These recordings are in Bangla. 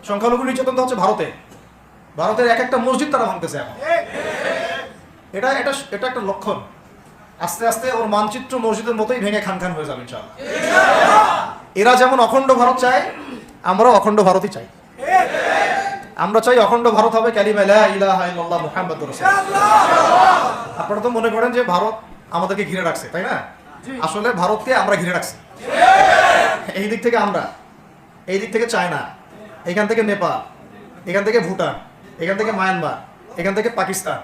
সংখ্যালঘু নির্যাতন তো হচ্ছে ভারতে, ভারতের এক একটা মসজিদ তারা ভাঙতেছে এখন। এটা এটা এটা একটা লক্ষণ। আস্তে আস্তে ওর মানচিত্র মসজিদের মতোই ভেঙে খান খান হয়ে যাবে ইনশাআল্লাহ। এরা যেমন অখণ্ড ভারত চায়, আমরাও অখণ্ড ভারতই চাই। আমরা চাই অখণ্ড ভারত হবে কালিমা লা ইলাহা ইল্লাল্লাহ মুহাম্মাদুর রাসূলুল্লাহ। আপনারা তো মনে করেন যে ভারত আমাদেরকে ঘিরে রাখছে, তাই না? আসলে ভারতকে আমরা ঘিরে রাখছি। এই দিক থেকে আমরা, এই দিক থেকে চায়না, এখান থেকে নেপাল, এখান থেকে ভুটান, এখান থেকে মায়ানমার, এখান থেকে পাকিস্তান,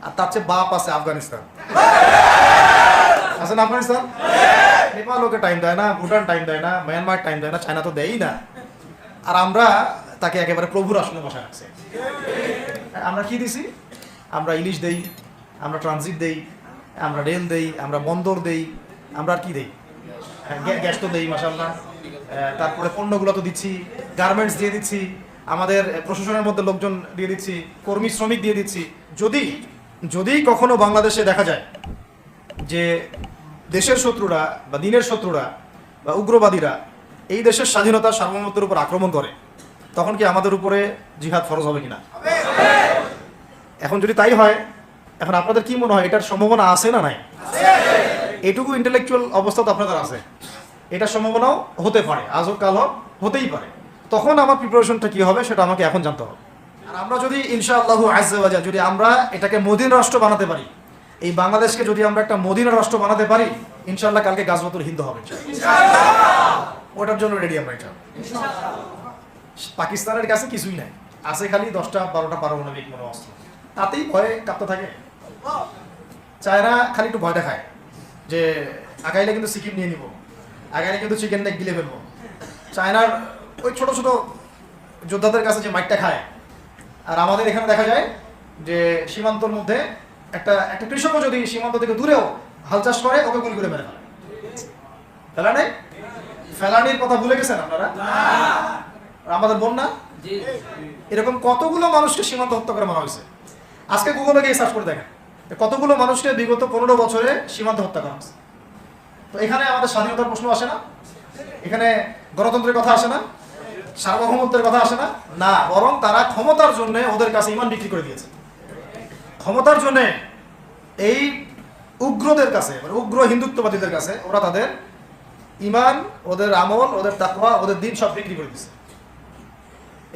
আর তার চেয়ে বাপ আছে আফগানিস্তান। আছে না আফগানিস্তান? নেপাল ওকে টাইম দেয় না, ভুটান টাইম দেয় না, মায়ানমার টাইম দেয় না, চায়না তো দেয়ই না। আর আমরা তাকে একেবারে প্রভুর আসনে বসায় রাখছি। আমরা কি দিছি? আমরা ইলিশ দেই, আমরা ট্রানজিট দেই, আমরা রেল দেই, আমরা বন্দর দেই, আমরা আর কি দেই? গ্যাস তো দেই মাশাআল্লাহ। তারপরে পণ্যগুলো তো দিচ্ছি, গার্মেন্টস দিয়ে দিচ্ছি, আমাদের প্রশাসনের মধ্যে লোকজন দিয়ে দিচ্ছি, কর্মী শ্রমিক দিয়ে দিচ্ছি। যদি যদি কখনো বাংলাদেশে দেখা যায় যে দেশের শত্রুরা বা দিনের শত্রুরা বা উগ্রবাদীরা এই দেশের স্বাধীনতা সার্বভৌমত্বের উপর আক্রমণ করে, তখন কি আমাদের উপরে জিহাদ ফরজ হবে কিনা? এখন যদি তাই হয়, এখন আপনাদের কি মনে হয় এটার সম্ভাবনা আছে না নাই? এটুকু ইন্টেলেকচুয়াল অবস্থা তো আপনাদের আছে, এটার সম্ভাবনাও হতে পারে, আজ হোক কাল হোক, হতেই পারে। তখন আমার প্রিপারেশনটা কি হবে সেটা আমাকে এখন জানতে হবে। আর আমরা যদি ইনশাআল্লাহু আজ্জা ওয়া জাল্লা যদি আমরা এটাকে মদিনা রাষ্ট্র বানাতে পারি, এই বাংলাদেশকে যদি আমরা একটা মদিনা রাষ্ট্র বানাতে পারি, ইনশাআল্লাহ কালকে গাজওয়াতুল হিন্দ হবে ইনশাআল্লাহ। ওটার জন্য রেডি আমরা ইনশাআল্লাহ। পাকিস্তানের কাছে কিছুই নাই, আছে খালি 10টা 12টা পারমাণবিক অস্ত্র, তাতেই ভয়ে কাঁপতে থাকে। চায়না খালি একটু ভয় দেখায় যে আগাইলে কিন্তু সিকিম নিয়ে নিব, আগাইলে কিন্তু চিকেন নেক গিলে ফেলবো। চায়নার ওই ছোট ছোট যোদ্ধাদের কাছে যে মাইকটা খায়, আর আমাদের এখানে দেখা যায় যে সীমান্তর মধ্যে একটা একটা কৃষকও যদি সীমান্ত থেকে দূরেও হাল চাষ করে, ওকে গুলি করে মেরে ফেলে। ফেলা নেই? ফেলানির কথা ভুলে গেছেন আপনারা? আমাদের বন্যা, এরকম কতগুলো মানুষকে সীমান্ত হত্যা করে মারা হয়েছে। আজকে গুগলে গিয়ে সার্চ করে দেখেন কতগুলো মানুষকে বিগত 15 বছরে সীমান্ত হত্যা করা হয়েছে। তো এখানে আমাদের স্বাধীনতার প্রশ্ন আসে না? এখানে গণতন্ত্রের কথা আসে না? সার্বভৌমত্বের কথা আসে না? না, বরং তারা ক্ষমতার জন্য ওদের কাছে ঈমান বিক্রি করে দিয়েছে। ক্ষমতার জন্য এই উগ্রদের কাছে, উগ্র হিন্দুত্ববাদীদের কাছে ওরা তাদের ঈমান, ওদের আমল, ওদের তাকওয়া, ওদের দিন সব বিক্রি করে দিয়েছে।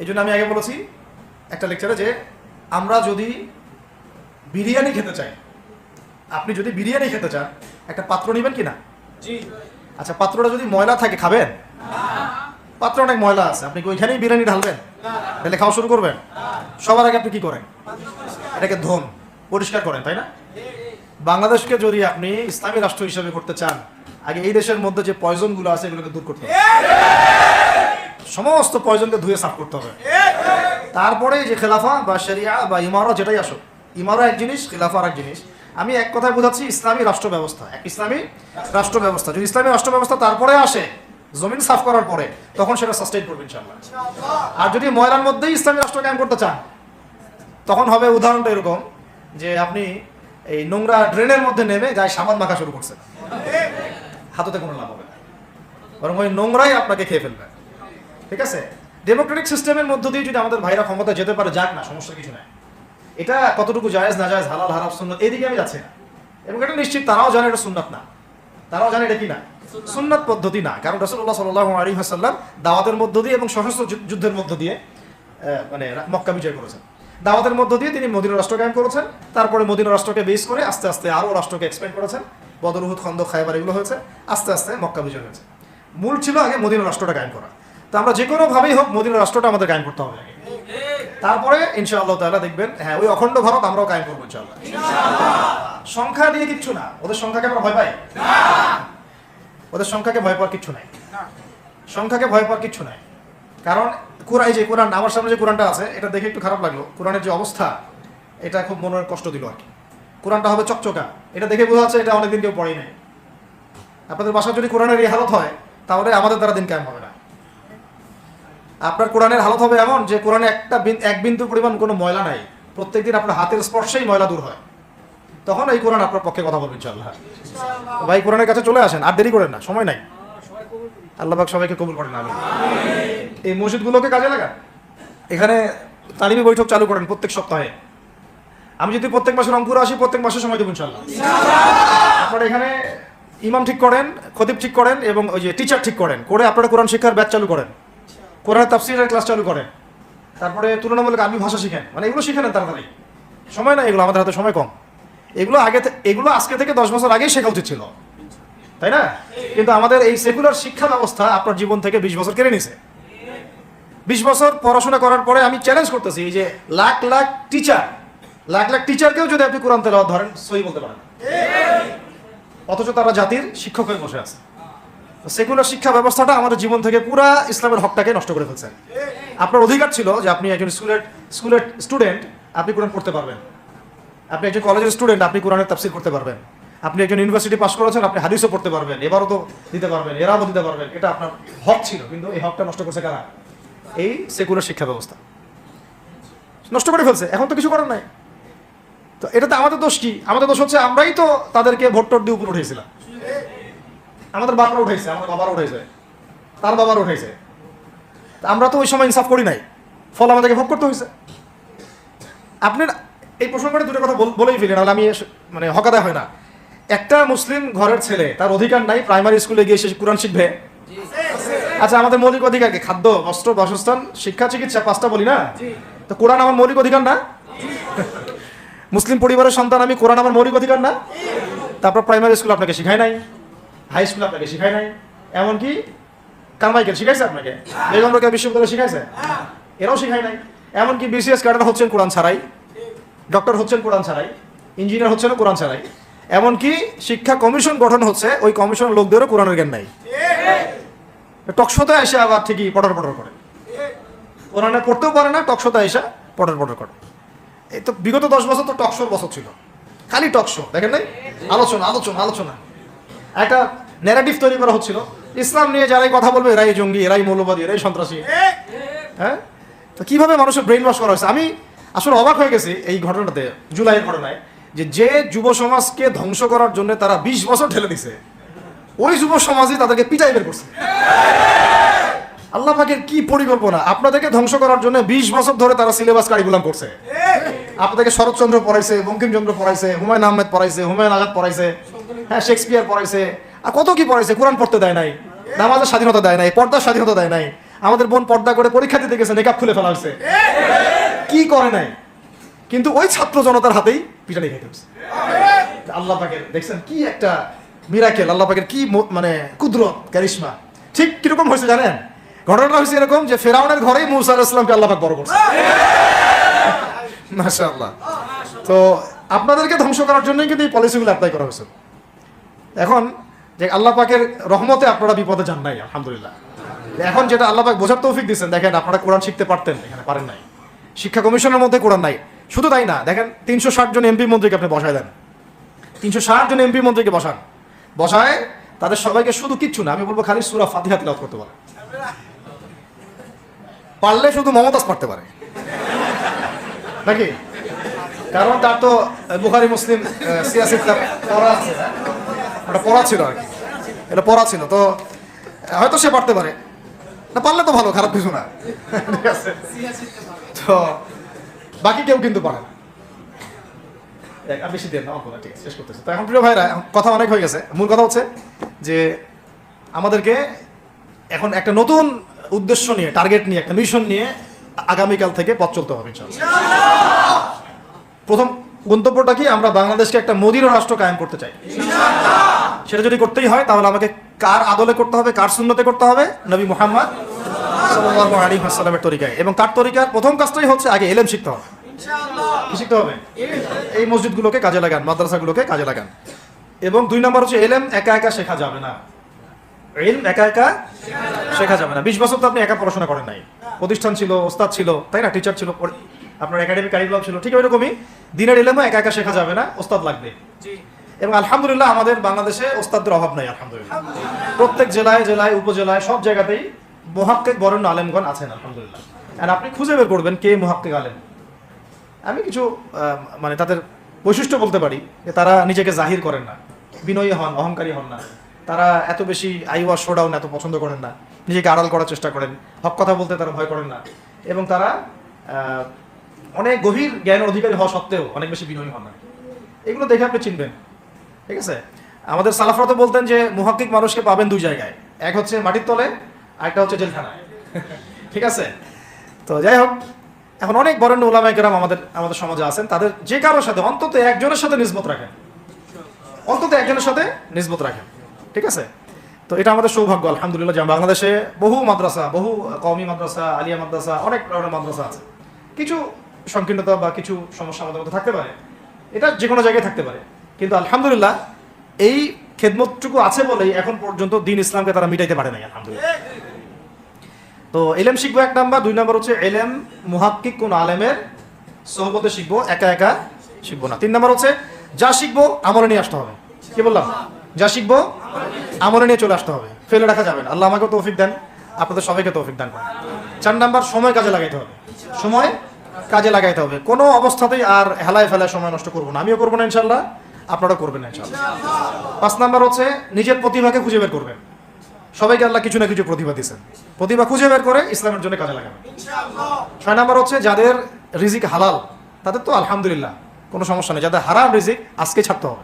এই জন্য আমি আগে বলেছি একটা লেকচারে যে আমরা যদি বিরিয়ানি খেতে চাই, আপনি যদি বিরিয়ানি খেতে চান, একটা পাত্র নেবেন কি না? আচ্ছা, পাত্রটা যদি ময়লা থাকে খাবেন? পাত্র অনেক ময়লা আছে, আপনি কি ওইখানেই বিরিয়ানি ঢালবেন? তাহলে খাওয়া শুরু করবেন? সবার আগে আপনি কি করেন? এটাকে ধোন, পরিষ্কার করেন, তাই না? বাংলাদেশকে যদি আপনি ইসলামী রাষ্ট্র হিসেবে করতে চান, আগে এই দেশের মধ্যে যে পয়জনগুলো আছে এগুলোকে দূর করতে হবে। সমস্ত পয়জনকে ধুয়ে সাফ করতে হবে। তারপরে যে খেলাফা বা শরিয়া বা ইমারা যেটাই আসুক, ইমারা এক জিনিস, খেলাফা আর এক জিনিস। আমি এক কথায় বোঝাচ্ছি ইসলামী রাষ্ট্র ব্যবস্থা, এক ইসলামী রাষ্ট্র ব্যবস্থা। যদি ইসলামী রাষ্ট্র ব্যবস্থা তারপরে আসে, জমিন সাফ করার পরে, তখন সেটা সাস্টেইন করবে ইনশাআল্লাহ। আর যদি ময়লার মধ্যেই ইসলামী রাষ্ট্র কায়েম করতে চান, তখন হবে উদাহরণটা এরকম যে আপনি এই নোংরা ড্রেনের মধ্যে নেমে গায়ে সাবান মাখা শুরু করছেন, হাততে কোনো লাভ হবে না, বরং ওই নোংরাই আপনাকে খেয়ে ফেলবে। ঠিক আছে? ডেমোক্রেটিক সিস্টেমের মধ্য দিয়ে যদি আমাদের ভাইরা ক্ষমতা যেতে পারে, যাক না, সমস্যা কিছু নাই। এটা কতটুকু জায়েজ না জায়েজ, হালাল হারাম, সুন্নাত, এদিকে আমি যাচ্ছি না। এবং এটা নিশ্চিত তারাও জানে এটা সুন্নাত না, তারাও জানে এটা কি না, সুন্নাত পদ্ধতি না। কারণ রাসূলুল্লাহ সাল্লাল্লাহু আলাইহি ওয়াসাল্লাম দাওয়াতের মধ্য দিয়ে এবং সশস্ত্র যুদ্ধের মধ্য দিয়ে মানে মক্কা বিজয় করেছেন। দাওয়াতের মধ্য দিয়ে তিনি মদিনা রাষ্ট্র কায়েম করেছেন। তারপরে মদিনা রাষ্ট্রকে বেস করে আস্তে আস্তে আরও রাষ্ট্রকে এক্সপেন্ড করেছেন। বদর, উহুদ, খন্দক, খায়বার এগুলো হয়েছে, আস্তে আস্তে মক্কা বিজয় হয়েছে। মূল ছিল আগে মদিনা রাষ্ট্রটা কায়েম করা। তো আমরা যে কোনোভাবেই হোক মদিনা রাষ্ট্রটা আমাদের কায়েম করতে হবে। তারপরে ইনশাআল্লাহ তাআলা দেখবেন, হ্যাঁ, ওই অখণ্ড ভারত আমরাও কায়েম করবো ইনশাআল্লাহ। সংখ্যা দিয়ে কিচ্ছু না, ওদের সংখ্যাকে আমরা ভয় পাই না, ওদের সংখ্যাকে ভয় পাওয়ার কিচ্ছু নাই, সংখ্যাকে ভয় পাওয়ার কিচ্ছু নাই। কারণ কোরআন, যে কোরআন আমার সামনে যে কোরআনটা আছে, এটা দেখে একটু খারাপ লাগলো। কোরআনের যে অবস্থা, এটা খুব মনের কষ্ট দিল আর কি। কোরআনটা হবে চকচকা, এটা দেখে বোঝা যাচ্ছে এটা অনেকদিন কেউ পড়েই নাই। আপনাদের বাসায় যদি কোরআনের এই হালত হয়, তাহলে আমাদের দ্বারা দিন কায়েম হবে না। আপনার কোরআনের হালত হবে এমন যে কোরআনে এক বিন্দু পরিমাণ কোনো ময়লা নাই, প্রত্যেকদিন আপনার হাতের স্পর্শেই ময়লা দূর হয়, তখন এই কোরআন আপনার পক্ষে কথা বলবে ইনশাআল্লাহ। ভাই, কোরআনের কাছে চলে আসেন, আর দেরি করেন না, সময় নাই। আল্লাহ পাক সবাইকে কবুল করেন। আমিন। এই মসজিদগুলোকে কাজে লাগান, এখানে তালিমি বৈঠক চালু করেন প্রত্যেক সপ্তাহে। আমি যদি প্রত্যেক মাসে রংপুরে আসি, প্রত্যেক মাসে সময় দেবো ইনশাল্লাহ। আপনারা এখানে ইমাম ঠিক করেন, খতিব ঠিক করেন এবং ওই যে টিচার ঠিক করেন, করে আপনারা কোরআন শিক্ষার ব্যাচ চালু করেন, কোরআনের তাফসীরের ক্লাস চালু করেন, তারপরে তুলনামূলক আরবি ভাষা শিখেন, মানে এগুলো শিখে নেন তাড়াতাড়ি। সময় না এগুলো, আমাদের হাতে সময় কম। এগুলো আজকে থেকে 10 বছর আগেই শেখা উচিত ছিল, তাই না? কিন্তু আমাদের এই সেকুলার শিক্ষা ব্যবস্থা আপনার জীবন থেকে 20 বছর কেড়ে নিছে। 20 বছর পড়াশোনা করার পরে আমি চ্যালেঞ্জ করতেছি, এই যে লাখ লাখ টিচারকেও যদি আপনি কোরআন তেলাওয়াত ধরেন সহি বলতে পারেন, অথচ তারা জাতির শিক্ষক হয়ে বসে আছে। সেকুলার শিক্ষা ব্যবস্থাটা আমাদের জীবন থেকে পুরা ইসলামের হকটাকে নষ্ট করে ফেলছে। আপনার অধিকার ছিল যে আপনি একজন স্কুলের স্টুডেন্ট, আপনি কোরআন পড়তে পারবেন। আপনি একজন কলেজের স্টুডেন্ট, আপনি কোরআনের তাফসীর করতে পারবেন। আপনি একজন ইউনিভার্সিটি পাস করেছেন, আপনি হাদিসও পড়তে পারবেন, এবারও তো দিতে পারবেন, এরাও দিতে পারবেন। এটা আপনার হক ছিল, কিন্তু এই হকটা নষ্ট করছে কারা? এই সেকুলার শিক্ষা ব্যবস্থা নষ্ট করে ফেলছে। এখন তো কিছু করার নাই। তো এটাতে আমাদের দোষ কি? আমাদের দোষ হচ্ছে আমরাই তো তাদেরকে ভোট টোট দিয়ে উপরে উঠেছিলাম। আমাদের বাপরা উঠেছে, আমাদের বাবারা উঠেছে, তার বাবারা উঠেছে। আমরা তো ওই সময় ইনসাফ করি নাই, ফল আমাদেরকে ভোগ করতে হয়েছে। আপনার এই প্রসঙ্গ করে দুটো কথা বলেই ফেলি, নাহলে আমি মানে হকাদা হয় না। একটা মুসলিম ঘরের ছেলে, তার অধিকার নাই প্রাইমারি স্কুলে গিয়ে সে কোরআন শিখবে? আচ্ছা, আমাদের মৌলিক অধিকার কি? খাদ্য, বস্ত্র, বাসস্থান, শিক্ষা, চিকিৎসা, 5টা বলি না? তো কোরআন আমার মৌলিক অধিকার না? মুসলিম পরিবারের সন্তান আমি, কোরআন আমার মৌলিক অধিকার না? তারপর প্রাইমারি স্কুল আপনাকে শিখায় নাই, হাই স্কুল আপনাকে শিখায় নাই, এমনকি কারমাইকেল শিখাইছে আপনাকে, বেগম রোকেয়া বিশ্ববিদ্যালয় শিখাইছে, এরাও শিখায় নাই। এমনকি বিসিএস ক্যাডার হচ্ছেন কোরআন ছাড়াই, ডক্টর হচ্ছেন কোরআন ছাড়াই, ইঞ্জিনিয়ার হচ্ছেন কোরআন ছাড়াই। এমনকি শিক্ষা কমিশন গঠন হচ্ছে, ওই কমিশনের লোকদেরও কোরআনের জ্ঞান নাই। টকশোতে এসে আবার ঠিকই পটর করে, কোরআনে পড়তেও পারে না, টকশোতে এসে পটর করে। এই তো বিগত 10 বছর তো টকশোর বছর ছিল, খালি টকশো, দেখেন নাই? আলোচনা একটা ন্যারেটিভ তৈরি করা হচ্ছিল, ইসলাম নিয়ে যারাই কথা বলবে এরাই জঙ্গি, এরাই মৌলবাদী, এরাই সন্ত্রাসী। হ্যাঁ, তো কিভাবে মানুষের ব্রেইন ওয়াশ করা হয়েছে। আমি আসলে অবাক হয়ে গেছি এই ঘটনাতে, জুলাইয়ের ঘটনায়, যে যুব সমাজকে ধ্বংস করার জন্য তারা 20 বছর ঠেলে দিছে, ওই যুব সমাজই তাদেরকে পিটাই বের করছে। আল্লাহ পাকের কি পরিকল্পনা! আপনাদেরকে ধ্বংস করার জন্য 20 বছর ধরে তারা সিলেবাস কারিকুলাম করছে। আপনাদেরকে শরৎচন্দ্র পড়াইছে, বঙ্কিমচন্দ্র পড়াইছে, হুমায়ুন আহমেদ পড়াইছে, হুমায়ুন আজাদ পড়াইছে, হ্যাঁ, শেক্সপিয়ার পড়াইছে, আর কত কি পড়াইছে। কোরআন পড়তে দেয় নাই, নামাজের স্বাধীনতা দেয় নাই, পর্দার স্বাধীনতা দেয় নাই। আমাদের বোন পর্দা করে পরীক্ষা দিতে গেছে, নেকাব খুলে ফেলা হয়েছে, কি করে নাই। কিন্তু ওই ছাত্র জনতার হাতেই পিটানি খেতে হচ্ছে। আল্লাহ পাকের দেখছেন কি একটা মিরাকেল, আল্লাহ পাকের কি মানে কুদরত, কারিশমা। ঠিক কিরকম হয়েছে জানেন? ঘটনাটা হয়েছে এরকম যে ফেরাউনের ঘরেই মূসা আলাইহিস সালামকে আল্লাহ পাক বড় করছে। মাশাআল্লাহ। তো আপনাদেরকে ধ্বংস করার জন্যই কিন্তু এই পলিসিগুলো অ্যাপ্লাই করা হয়েছে। এখন যে আল্লাহ পাকের রহমতে আপনারা বিপদে যান নাই, আলহামদুলিল্লাহ। এখন যেটা আল্লাহ পাক বোঝার তৌফিক দিচ্ছেন, দেখেন আপনারা কোরআন শিখতে পারতেন, এখানে পারেন নাই। শিক্ষা কমিশনের মধ্যে কোরআন নাই। শুধু তাই না, দেখেন 360 জন এমপি মন্ত্রীকে আপনি বসায় দেন, 360 জন এমপি মন্ত্রীকে বসায় তাদের সবাইকে শুধু কিচ্ছু না, আমি বলবো খালি সূরা ফাতিহা তিলাওয়াত করতে বলে। পারলে শুধু মমতাজ পড়তে পারে নাকি? কারণ তার তো বুখারী মুসলিম সিয়াসিত পড়া ছিল আর কি, এটা পড়া ছিল, তো হয়তো সে পারতে পারে না। পারলে তো ভালো, খারাপ কিছু না, ঠিক আছে? তো বাকি কেউ কিন্তু পারে না। বেশি দেন না, ঠিক আছে, শেষ করতেছে। তো এখন প্রিয় ভাইরা, কথা অনেক হয়ে গেছে। মূল কথা হচ্ছে যে আমাদেরকে এখন একটা নতুন উদ্দেশ্য নিয়ে, টার্গেট নিয়ে, একটা মিশন নিয়ে আগামীকাল থেকে পথ চলতে হবে ইনশাআল্লাহ। প্রথম গন্তব্যটা কি? আমরা বাংলাদেশকে একটা মদিনা রাষ্ট্র কায়েম করতে চাই। সেটা যদি করতেই হয় তাহলে আমাকে কার আদলে করতে হবে, কার সুন্নতে করতে হবে? নবী মুহাম্মদ সাল্লাল্লাহু আলাইহি ওয়াসাল্লামের তরিকায়। এবং তার তরিকার প্রথম কাজটাই হচ্ছে আগে ইলম শিখতে হবে। কি শিখতে হবে? এই মসজিদগুলোকে কাজে লাগান, মাদ্রাসাগুলোকে কাজে লাগান। এবং 2 নম্বর হচ্ছে ইলম একা একা শেখা যাবে না। ইলম একা একা শেখা যাবে না। 20 বছর তো আপনি একা পড়াশোনা করেন নাই, প্রতিষ্ঠান ছিল, ওস্তাদ ছিল, তাই না? টিচার ছিল, আপনার একাডেমিক কারিকুলাম ছিল। ঠিক ওইরকমই দিনের ইলমও একা একা শেখা যাবে না, ওস্তাদ লাগবে। এবং আলহামদুলিল্লাহ আমাদের বাংলাদেশে ওস্তাদদের অভাব নাই, আলহামদুলিল্লাহ। প্রত্যেক জেলায় উপজেলায় সব জায়গাতেই মুহাক্কিক বরেণ্য আলেমগণ আছেন, আলহামদুলিল্লাহ। আর আপনি খুঁজে বের করবেন কে মুহাক্কিক আলেম। আমি কিছু মানে তাদের বৈশিষ্ট্য বলতে পারি যে তারা নিজেকে জাহির করেন না, বিনয়ী হন, অহংকারী হন না। তারা এত বেশি আইওয়া শোডাউন এত পছন্দ করেন না, নিজেকে আড়াল করার চেষ্টা করেন। হক কথা বলতে তারা ভয় করেন না। এবং তারা অনেক গভীর জ্ঞানের অধিকারী হওয়া সত্ত্বেও অনেক বেশি বিনয়ী হন না। এগুলো দেখে আপনি চিনবেন, ঠিক আছে? আমাদের সালাফরা তো বলতেন যে মুহাক্কিক মানুষকে পাবেন দুই জায়গায়, এক হচ্ছে মাটির তলে, আরেকটা হচ্ছে জেলখানায়। ঠিক আছে? তো যাই হোক, এখন অনেক বরেণ্য উলামায়ে কেরাম আমাদের সমাজে আছেন, তাদের যে কারোর সাথে অন্তত একজনের সাথে নিসবত রাখেন, অন্তত একজনের সাথে নিসবত রাখেন, ঠিক আছে? তো এটা আমাদের সৌভাগ্য আলহামদুলিল্লাহ যে বাংলাদেশে বহু মাদ্রাসা, বহু কওমি মাদ্রাসা, আলিয়া মাদ্রাসা, অনেক ধরনের মাদ্রাসা আছে। কিছু সংকীর্ণতা বা কিছু সমস্যা আমাদের মধ্যে থাকতে পারে, এটা যে কোনো জায়গায় থাকতে পারে, কিন্তু আলহামদুলিল্লাহ এই খেদমতটুকু আছে বলেই এখন পর্যন্ত দ্বীন ইসলামকে তারা মিটাইতে পারে নাই আলহামদুলিল্লাহ। তো এলেম শিখবো 1 নাম্বার, 2 নাম্বার হচ্ছে এলেম মুহাক্কিক কোন আলেমের সোহবতে শিখবো, একা একা শিখবো না। 3 নাম্বার হচ্ছে যা শিখবো আমলে নিয়ে আসতে হবে। কি বললাম? যা শিখবো আমলে নিয়ে চলে আসতে হবে, ফেলে রাখা যাবে না। আল্লাহ আমাকে তৌফিক দেন, আপনাদের সবাইকে তৌফিক দান করেন। 4 নাম্বার সময় কাজে লাগাইতে হবে, সময় কাজে লাগাইতে হবে, কোনো অবস্থাতেই আর হেলায় ফেলায় সময় নষ্ট করবো না, আমিও করবো না ইনশাল্লাহ, আপনারা করবেন না ইনশাল্লাহ। 5 নাম্বার হচ্ছে নিজের প্রতিভাকে খুঁজে বের করবেন। সবাইকে আল্লাহ কিছু না কিছু প্রতিভা দিয়েছেন, প্রতিভা খুঁজে বের করে ইসলামের জন্য কাজে লাগাবেন। 6 নাম্বার হচ্ছে যাদের রিজিক হালাল তাদের তো আলহামদুলিল্লাহ কোনো সমস্যা নেই, যাদের হারাম রিজিক আজকে ছাড়তে হবে,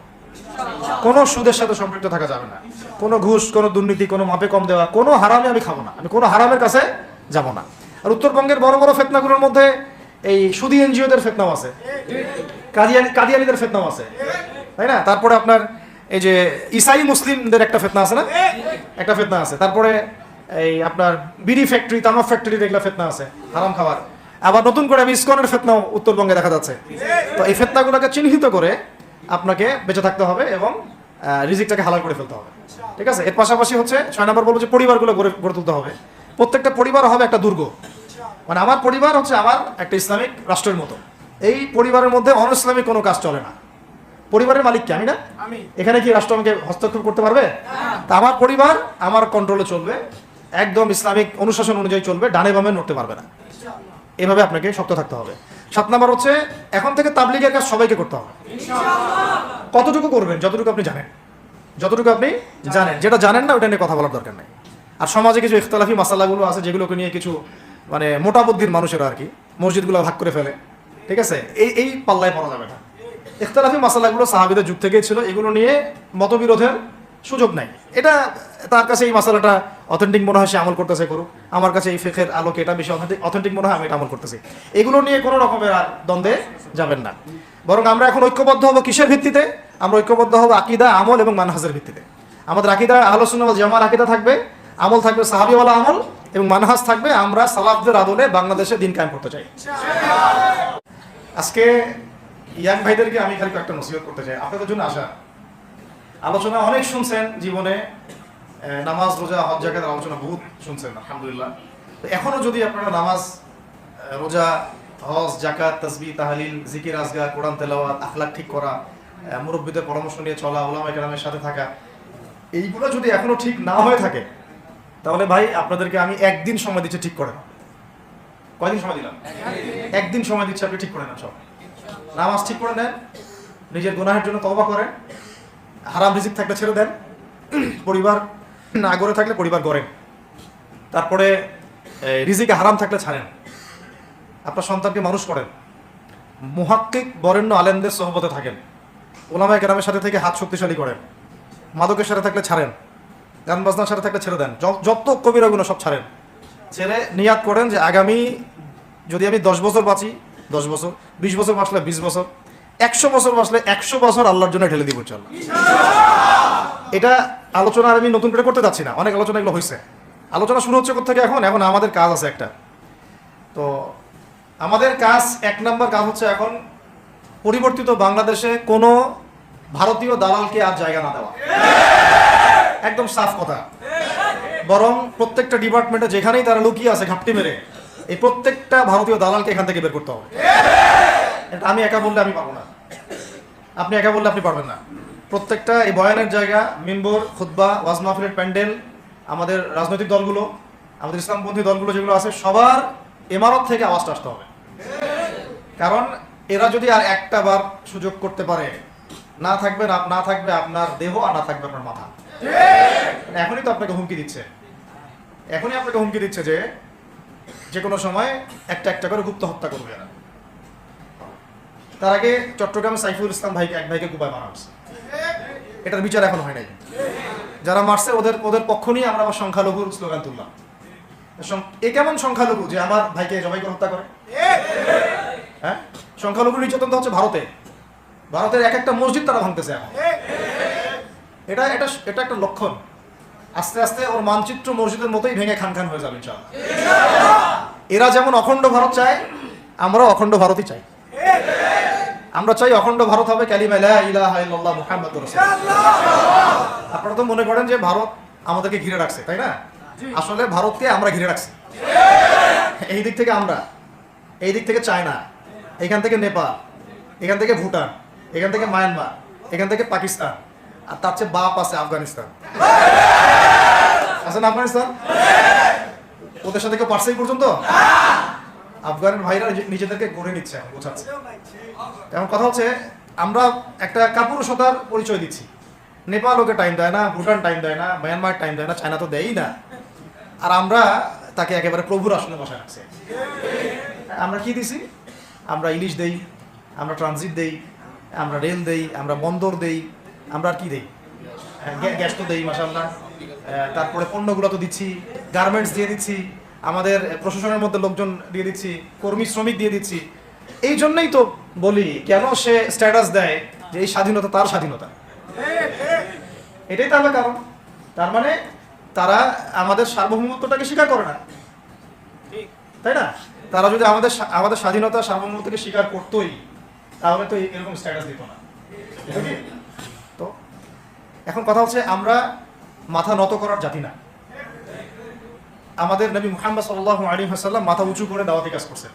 কোনো সুদের সাথে সম্পৃক্ত থাকা যাবে না, কোনো ঘুষ, কোনো দুর্নীতি, কোনো মাপে কম দেওয়া, কোনো হারামে আমি খাবো না, আমি কোনো হারামের কাছে যাব না। আর উত্তরবঙ্গের বড় বড় ফেতনাগুলোর মধ্যে এই সুদী এনজিওদের ফেতনাও আছে, কাদিয়ানিদের ফেতনাও আছে, তাই না? তারপরে আপনার এই যে ইসাই মুসলিমদের একটা ফেতনা আছে না, একটা ফেতনা আছে। তারপরে এই আপনার বিড়ি ফ্যাক্টরি, তামাক ফ্যাক্টরি, এগুলো ফেতনা আছে হারাম খাবার। আবার নতুন করে আমি ইসকনের ফেতনাও উত্তরবঙ্গে দেখা যাচ্ছে। তো এই ফেতনাগুলোকে চিহ্নিত করে আপনাকে বেঁচে থাকতে হবে এবং রিজিকটাকে হালাল করে ফেলতে হবে, ঠিক আছে? এর পাশাপাশি হচ্ছে 6 নম্বর বলবো যে পরিবারগুলো গড়ে তুলতে হবে। প্রত্যেকটা পরিবার হবে একটা দুর্গ, মানে আমার পরিবার হচ্ছে আমার একটা ইসলামিক রাষ্ট্রের মতো। এই পরিবারের মধ্যে অন ইসলামিক কোনো কাজ চলে না। পরিবারের মালিক কি? আমি না? এখানে কি রাষ্ট্র আমাকে হস্তক্ষেপ করতে পারবে? তা আমার পরিবার আমার কন্ট্রোলে চলবে, একদম ইসলামিক অনুশাসন অনুযায়ী চলবে, ডানে বামে নড়তে পারবে না। এভাবে আপনাকে শক্ত থাকতে হবে। 7 নাম্বার হচ্ছে এখন থেকে তাবলীগের কাজ সবাইকে করতে হবে। কতটুকু করবেন? যতটুকু আপনি জানেন, যতটুকু আপনি জানেন। যেটা জানেন না ওটা নিয়ে কথা বলার দরকার নেই। আর সমাজে কিছু ইখতিলাফি মাসালাগুলো আছে যেগুলোকে নিয়ে কিছু মানে মোটা বুদ্ধির মানুষেরা আর কি মসজিদগুলো ভাগ করে ফেলে, ঠিক আছে? এই পাল্লায় পড়া যাবে না। ইখতিলাফি মাসালাগুলো সাহাবীদের যুগ থেকেই ছিল, এগুলো নিয়ে মতবিরোধের সুযোগ নাই। এটা তার কাছে এই মাসালাটা অথেন্টিক মনে হয়, সে আমল করতেছে, করুক। আমার কাছে এই ফিকহের আলোকে এটা বেশি অথেন্টিক মনে হয়, আমি এটা আমল করতেছি। এগুলো নিয়ে কোনো রকমের আর দ্বন্দ্বে যাবেন না। বরং আমরা এখন ঐক্যবদ্ধ হব কিসের ভিত্তিতে? আমরা ঐক্যবদ্ধ হব আকীদা, আমল এবং মানহাজের ভিত্তিতে। আমাদের আকীদা আহলুস সুন্নাহ ওয়াল জামাআর আকীদা থাকবে, আমল থাকবে সাহাবীওয়ালা আমল, এবং মানহাজ থাকবে আমরা সালাফদের আদলে বাংলাদেশে দিন কায়েম করতে চাই। আজকে ইয়াং ভাইদেরকে আমি খালি একটা নসিহত করতে চাই, আপনাদের জন্য আসা। আলোচনা অনেক শুনছেন জীবনে, নামাজ, রোজা, হজ, যাকাতের আলোচনা বহুত শুনছেন আলহামদুলিল্লাহ। এখনো যদি আপনারা নামাজ, রোজা, হজ, যাকাত, তাসবিহ, তাহলিল, জিকির, আজগার, কোরআন তেলাওয়াত, আখলাক ঠিক করা, মুরব্বীদের পরামর্শ নিয়ে চলা, উলামায়ে কেরামের সাথে থাকা, এইগুলো যদি এখনো ঠিক না হয়ে থাকে তাহলে ভাই আপনাদেরকে আমি একদিন সময় দিচ্ছি, ঠিক করে নাও। কয়দিন সময় দিলাম? একদিন সময় দিচ্ছি, আপনি ঠিক করে নেন সব। নামাজ ঠিক করে নেন, নিজের গুনাহের জন্য তওবা করেন, হারাম রিজিক থাকলে ছেড়ে দেন, পরিবার না গড়ে থাকলে পরিবার গড়েন, তারপরে রিজিকে হারাম থাকলে ছাড়েন, আপনার সন্তানকে মানুষ করেন, মুহাক্কিক বরেণ্য আলেমদের সোহবতে থাকেন, উলামায়ে কেরামের সাথে থেকে হাত শক্তিশালী করেন, মাদকের সাথে থাকলে ছাড়েন, গান বাজনার সাথে থাকলে ছেড়ে দেন, যত কবিরা গুনাহ সব ছাড়েন। ছেড়ে নিয়াত করেন যে আগামী যদি আমি 10 বছর বাঁচি 10 বছর, 20 বছর বাঁচলে 20 বছর, 100 বছর বাঁচলে 100 বছর আল্লাহর জন্য ঢেলে দিব ইনশাআল্লাহ। এটা আলোচনা আমি নতুন করে করতে যাচ্ছি না, অনেক আলোচনা এগুলো হয়েছে। আলোচনা শুরু হচ্ছে কোথা থেকে? এখন আমাদের কাজ আছে একটা। তো আমাদের কাজ 1 নম্বর কাজ হচ্ছে এখন পরিবর্তিত বাংলাদেশে কোনো ভারতীয় দালালকে আর জায়গা না দেওয়া, একদম সাফ কথা। বরং প্রত্যেকটা ডিপার্টমেন্টে যেখানেই তারা লুকিয়ে আছে ঘাপটি মেরে, এই প্রত্যেকটা ভারতীয় দালালকে এখান থেকে বের করতে হবে। এটা আমি একা বললে আমি পারবো না, আপনি একা বললে আপনি পারবেন না। প্রত্যেকটা এই বয়ানের জায়গা, মিম্বর, খুতবা, ওয়াজ মাহফিলের প্যান্ডেল, আমাদের রাজনৈতিক দলগুলো, আমাদের ইসলামপন্থী দলগুলো যেগুলো আছে, সবার ইমারত থেকে আওয়াজটা আসতে হবে। কারণ এরা যদি আর একটা বার সুযোগ করতে পারে, না থাকবে আপনার দেহ আর না থাকবে আপনার মাথা। এখনই তো আপনাকে হুমকি দিচ্ছে, যে যে কোনো সময় একটা একটা করে গুপ্ত হত্যা করবে এরা। তার আগে চট্টগ্রামে সাইফুল ইসলাম ভাইকে এক ভাইকে কুপায় মারা হচ্ছে, এটার বিচার এখন হয় নাই। যারা মারছে ওদের ওদের পক্ষ নিয়ে আমরা আবার সংখ্যালঘুর স্লোগান তুললাম। এ কেমন সংখ্যালঘু যে আমার ভাইকে জবাই করে হত্যা করে? হ্যাঁ, সংখ্যালঘু নির্যাতন তো হচ্ছে ভারতে, ভারতের এক একটা মসজিদ তারা ভাঙতেছে এখন। এটা এটা এটা একটা লক্ষণ, আস্তে আস্তে ওর মানচিত্র মসজিদের মতোই ভেঙে খান খান হয়ে যাবে ইনশাআল্লাহ। এরা যেমন অখণ্ড ভারত চায়, আমরাও অখণ্ড ভারতই চাই। আমরা চাই অখণ্ড ভারত হবে কালিমা লা ইলাহা ইল্লাল্লাহ মুহাম্মাদুর রাসূলুল্লাহ। আপনারা তো মনে করেন যে ভারত আমাদেরকে ঘিরে রাখছে, তাই না? আসলে ভারতকে আমরা ঘিরে রাখছি। এই দিক থেকে আমরা, এই দিক থেকে চায়না, এখান থেকে নেপাল, এখান থেকে ভুটান, এখান থেকে মায়ানমার, এখান থেকে পাকিস্তান, আর তার চেয়ে বাপ আছে আফগানিস্তান। আছে না আফগানিস্তান? ওদের সাথে কেউ পারছে এই পর্যন্ত? আফগানের ভাইরা নিজেদেরকে গড়ে নিচ্ছে, বোঝাচ্ছে। এমন কথা হচ্ছে, আমরা একটা কাপুরুষতার পরিচয় দিচ্ছি। নেপাল ওকে টাইম দেয় না, ভুটান টাইম দেয় না, মায়ানমার টাইম দেয় না, চায়না তো দেয়ই না, আর আমরা তাকে একেবারে প্রভুর আসনে বসা রাখছে। আমরা কি দিছি? আমরা ইলিশ দেই, আমরা ট্রানজিট দেই, আমরা রেল দেই, আমরা বন্দর দেই, আমরা আর কি দেই? গ্যাস তো দেই মাশাআল্লাহ, তারপরে পণ্যগুলো তো দিচ্ছি, গার্মেন্টস দিয়ে দিচ্ছি, আমাদের প্রশাসনের মধ্যে লোকজন দিয়ে দিচ্ছি, কর্মী শ্রমিক দিয়ে দিচ্ছি। এই জন্যই তো বলি, কেন সে স্ট্যাটাস দেয় যে এই স্বাধীনতা তার স্বাধীনতা। এটাই তাহলে কারণ, তার মানে তারা আমাদের সার্বভৌমত্বটাকে স্বীকার করে না, তাই না? তারা যদি আমাদের স্বাধীনতা সার্বভৌমত্বকে স্বীকার করতোই, তাহলে তো এরকম স্ট্যাটাস দিত না। তো এখন কথা হচ্ছে, আমরা মাথা নত করার জাতি না। আমাদের নবী মুহাম্মদ সাল্লাল্লাহু আলাইহি ওয়াসাল্লাম মাথা উঁচু করে দাওয়াতি কাজ করছেন।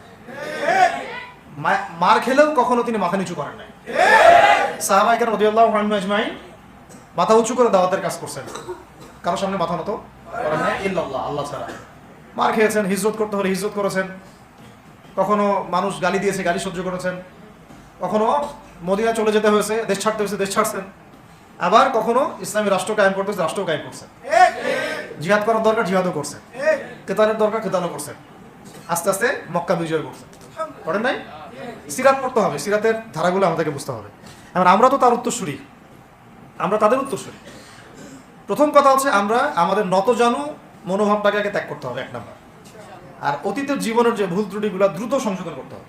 মার খেলেও কখনো তিনি মাথা নিচু করেন নাই। সাহাবায়ে কেরাম রাদিয়াল্লাহু আনহুম আজমাইন মাথা উঁচু করে দাওয়াতের কাজ করছেন, কারোর সামনে মাথা নত করেন নাই ইল্লাল্লাহ, আল্লাহ ছাড়া। মার খেয়েছেন, হিজরত করতে হলে হিজরত করেছেন, কখনো মানুষ গালি দিয়েছে, গালি সহ্য করেছেন, কখনো মদিনা চলে যেতে হয়েছে, দেশ ছাড়তে হয়েছে, দেশ ছাড়ছেন, আবার কখনো ইসলামী রাষ্ট্র কায়েম করতে হয়েছে, রাষ্ট্র কায়েম করছেন। জিহাদ করার দরকার, জিহাদও করছেন, কেতালের দরকার, কেতালও করছেন, আস্তে আস্তে মক্কা বিজয় করছেন, করেন নাই? সিরাত পড়তে হবে, সিরাতের ধারাগুলো আমাদেরকে বুঝতে হবে। এবার আমরা তো তার উত্তরসূরি, আমরা তাদের উত্তরসূরি। প্রথম কথা হচ্ছে, আমরা আমাদের নতজানু মনোভাবটাকে আগে ত্যাগ করতে হবে, এক নাম্বার। আর অতীতের জীবনের যে ভুল ত্রুটিগুলো দ্রুত সংশোধন করতে হবে।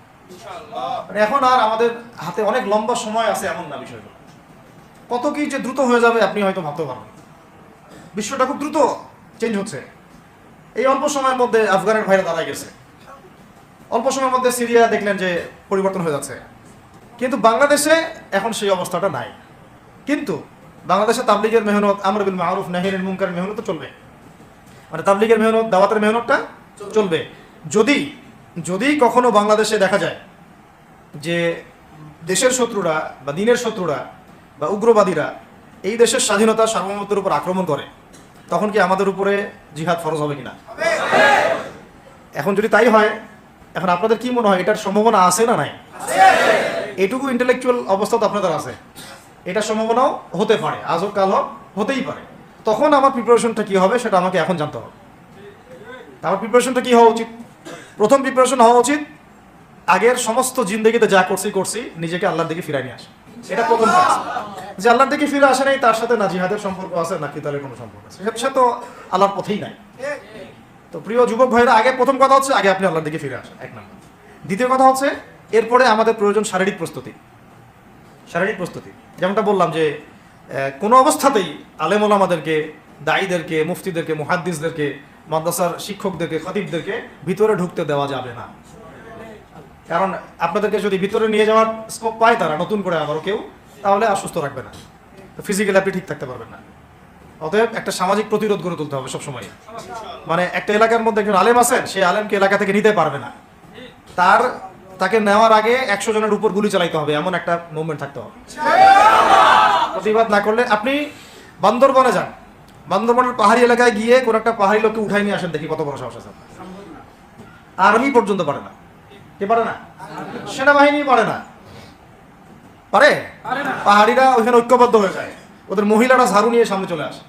মানে এখন আর আমাদের হাতে অনেক লম্বা সময় আছে এমন না বিষয়গুলো। কত কি যে দ্রুত হয়ে যাবে আপনি হয়তো ভাবতে পারবেন। বিশ্বটা খুব দ্রুত চেঞ্জ হচ্ছে। এই অল্প সময়ের মধ্যে আফগানের ভাইরা দাঁড়ায় গেছে, অল্প সময়ের মধ্যে সিরিয়া দেখলেন যে পরিবর্তন হয়ে যাচ্ছে। কিন্তু বাংলাদেশে এখন সেই অবস্থাটা নাই। কিন্তু বাংলাদেশে তাবলিগের মেহনত, আমর বিল মারুফ নাহি আনিল মুনকারের মেহনত তো চলবে, মানে তাবলিগের মেহনত, দাওয়াতের মেহনতটা চলবে। যদি যদি কখনো বাংলাদেশে দেখা যায় যে দেশের শত্রুরা বা দিনের শত্রুরা বা উগ্রবাদীরা এই দেশের স্বাধীনতা সার্বভৌমত্বের উপর আক্রমণ করে, তখন কি আমাদের উপরে জিহাদ ফরজ হবে কিনা? এখন যদি তাই হয়, এখন আপনাদের কি মনে হয় এটার সম্ভাবনা আছে না নাই? এটুকু ইন্টেলেকচুয়াল অবস্থা তো আপনাদের আছে, এটা সম্ভাবনাও হতে পারে, আজ হোক কাল হোক, হতেই পারে। তখন আমার প্রিপারেশনটা কি হবে সেটা আমাকে এখন জানতে হবে। আমার প্রিপারেশনটা কি হওয়া উচিত? প্রথম প্রিপারেশন হওয়া উচিত, আগের সমস্ত জিন্দেগিতে যা করছি নিজেকে আল্লাহর দিকে ফিরাই নিয়ে আসে। এটা প্রথম কাজ। যে আল্লাহর দিকে ফিরে আসে নাই, তার সাথে না জিহাদের সম্পর্ক আছে না কিতালের কোনো সম্পর্ক আছে, সে তো আল্লাহর পথেই নাই। তো প্রিয় যুবক ভাইরা, আগে প্রথম কথা হচ্ছে আগে আপনি আল্লাহর দিকে ফিরে আসেন, এক নম্বর। দ্বিতীয় কথা হচ্ছে, এরপরে আমাদের প্রয়োজন শারীরিক প্রস্তুতি। শারীরিক প্রস্তুতি যেমনটা বললাম যে কোনো অবস্থাতেই আলেম ওলামাদেরকে, দায়ীদেরকে, মুফতিদেরকে, মুহাদ্দিসদেরকে, মাদ্রাসার শিক্ষকদেরকে, খতিবদেরকে ভিতরে ঢুকতে দেওয়া যাবে না। কারণ আপনাদেরকে যদি ভিতরে নিয়ে যাওয়ার স্কোপ পায় তারা, নতুন করে আবারও কেউ, তাহলে আর সুস্থ রাখবে না, ফিজিক্যালি আপনি ঠিক থাকতে পারবেন না। অতএব একটা সামাজিক প্রতিরোধ গড়ে তুলতে হবে সবসময়। মানে একটা এলাকার মধ্যে একজন আলেম আছেন, সেই আলেমকে এলাকা থেকে নিতে পারবে না, তাকে নেওয়ার আগে 100 জনের উপর গুলি চালাইতে হবে, এমন একটা মুভমেন্ট থাকতে হবে। প্রতিবাদ না করলে, আপনি বান্দরবনে যান, বান্দরবনের পাহাড়ি এলাকায় গিয়ে কোন একটা পাহাড়ি লোককে উঠাই নিয়ে আসেন, দেখি কত বড় সাহস আছে। আর্মি পর্যন্ত পারে না। কে পারে না? সেনাবাহিনী পারে না। পারে? পাহাড়িরা ওইখানে ঐক্যবদ্ধ হয়ে যায়, ওদের মহিলারা ঝাড়ু নিয়ে সামনে চলে আসে।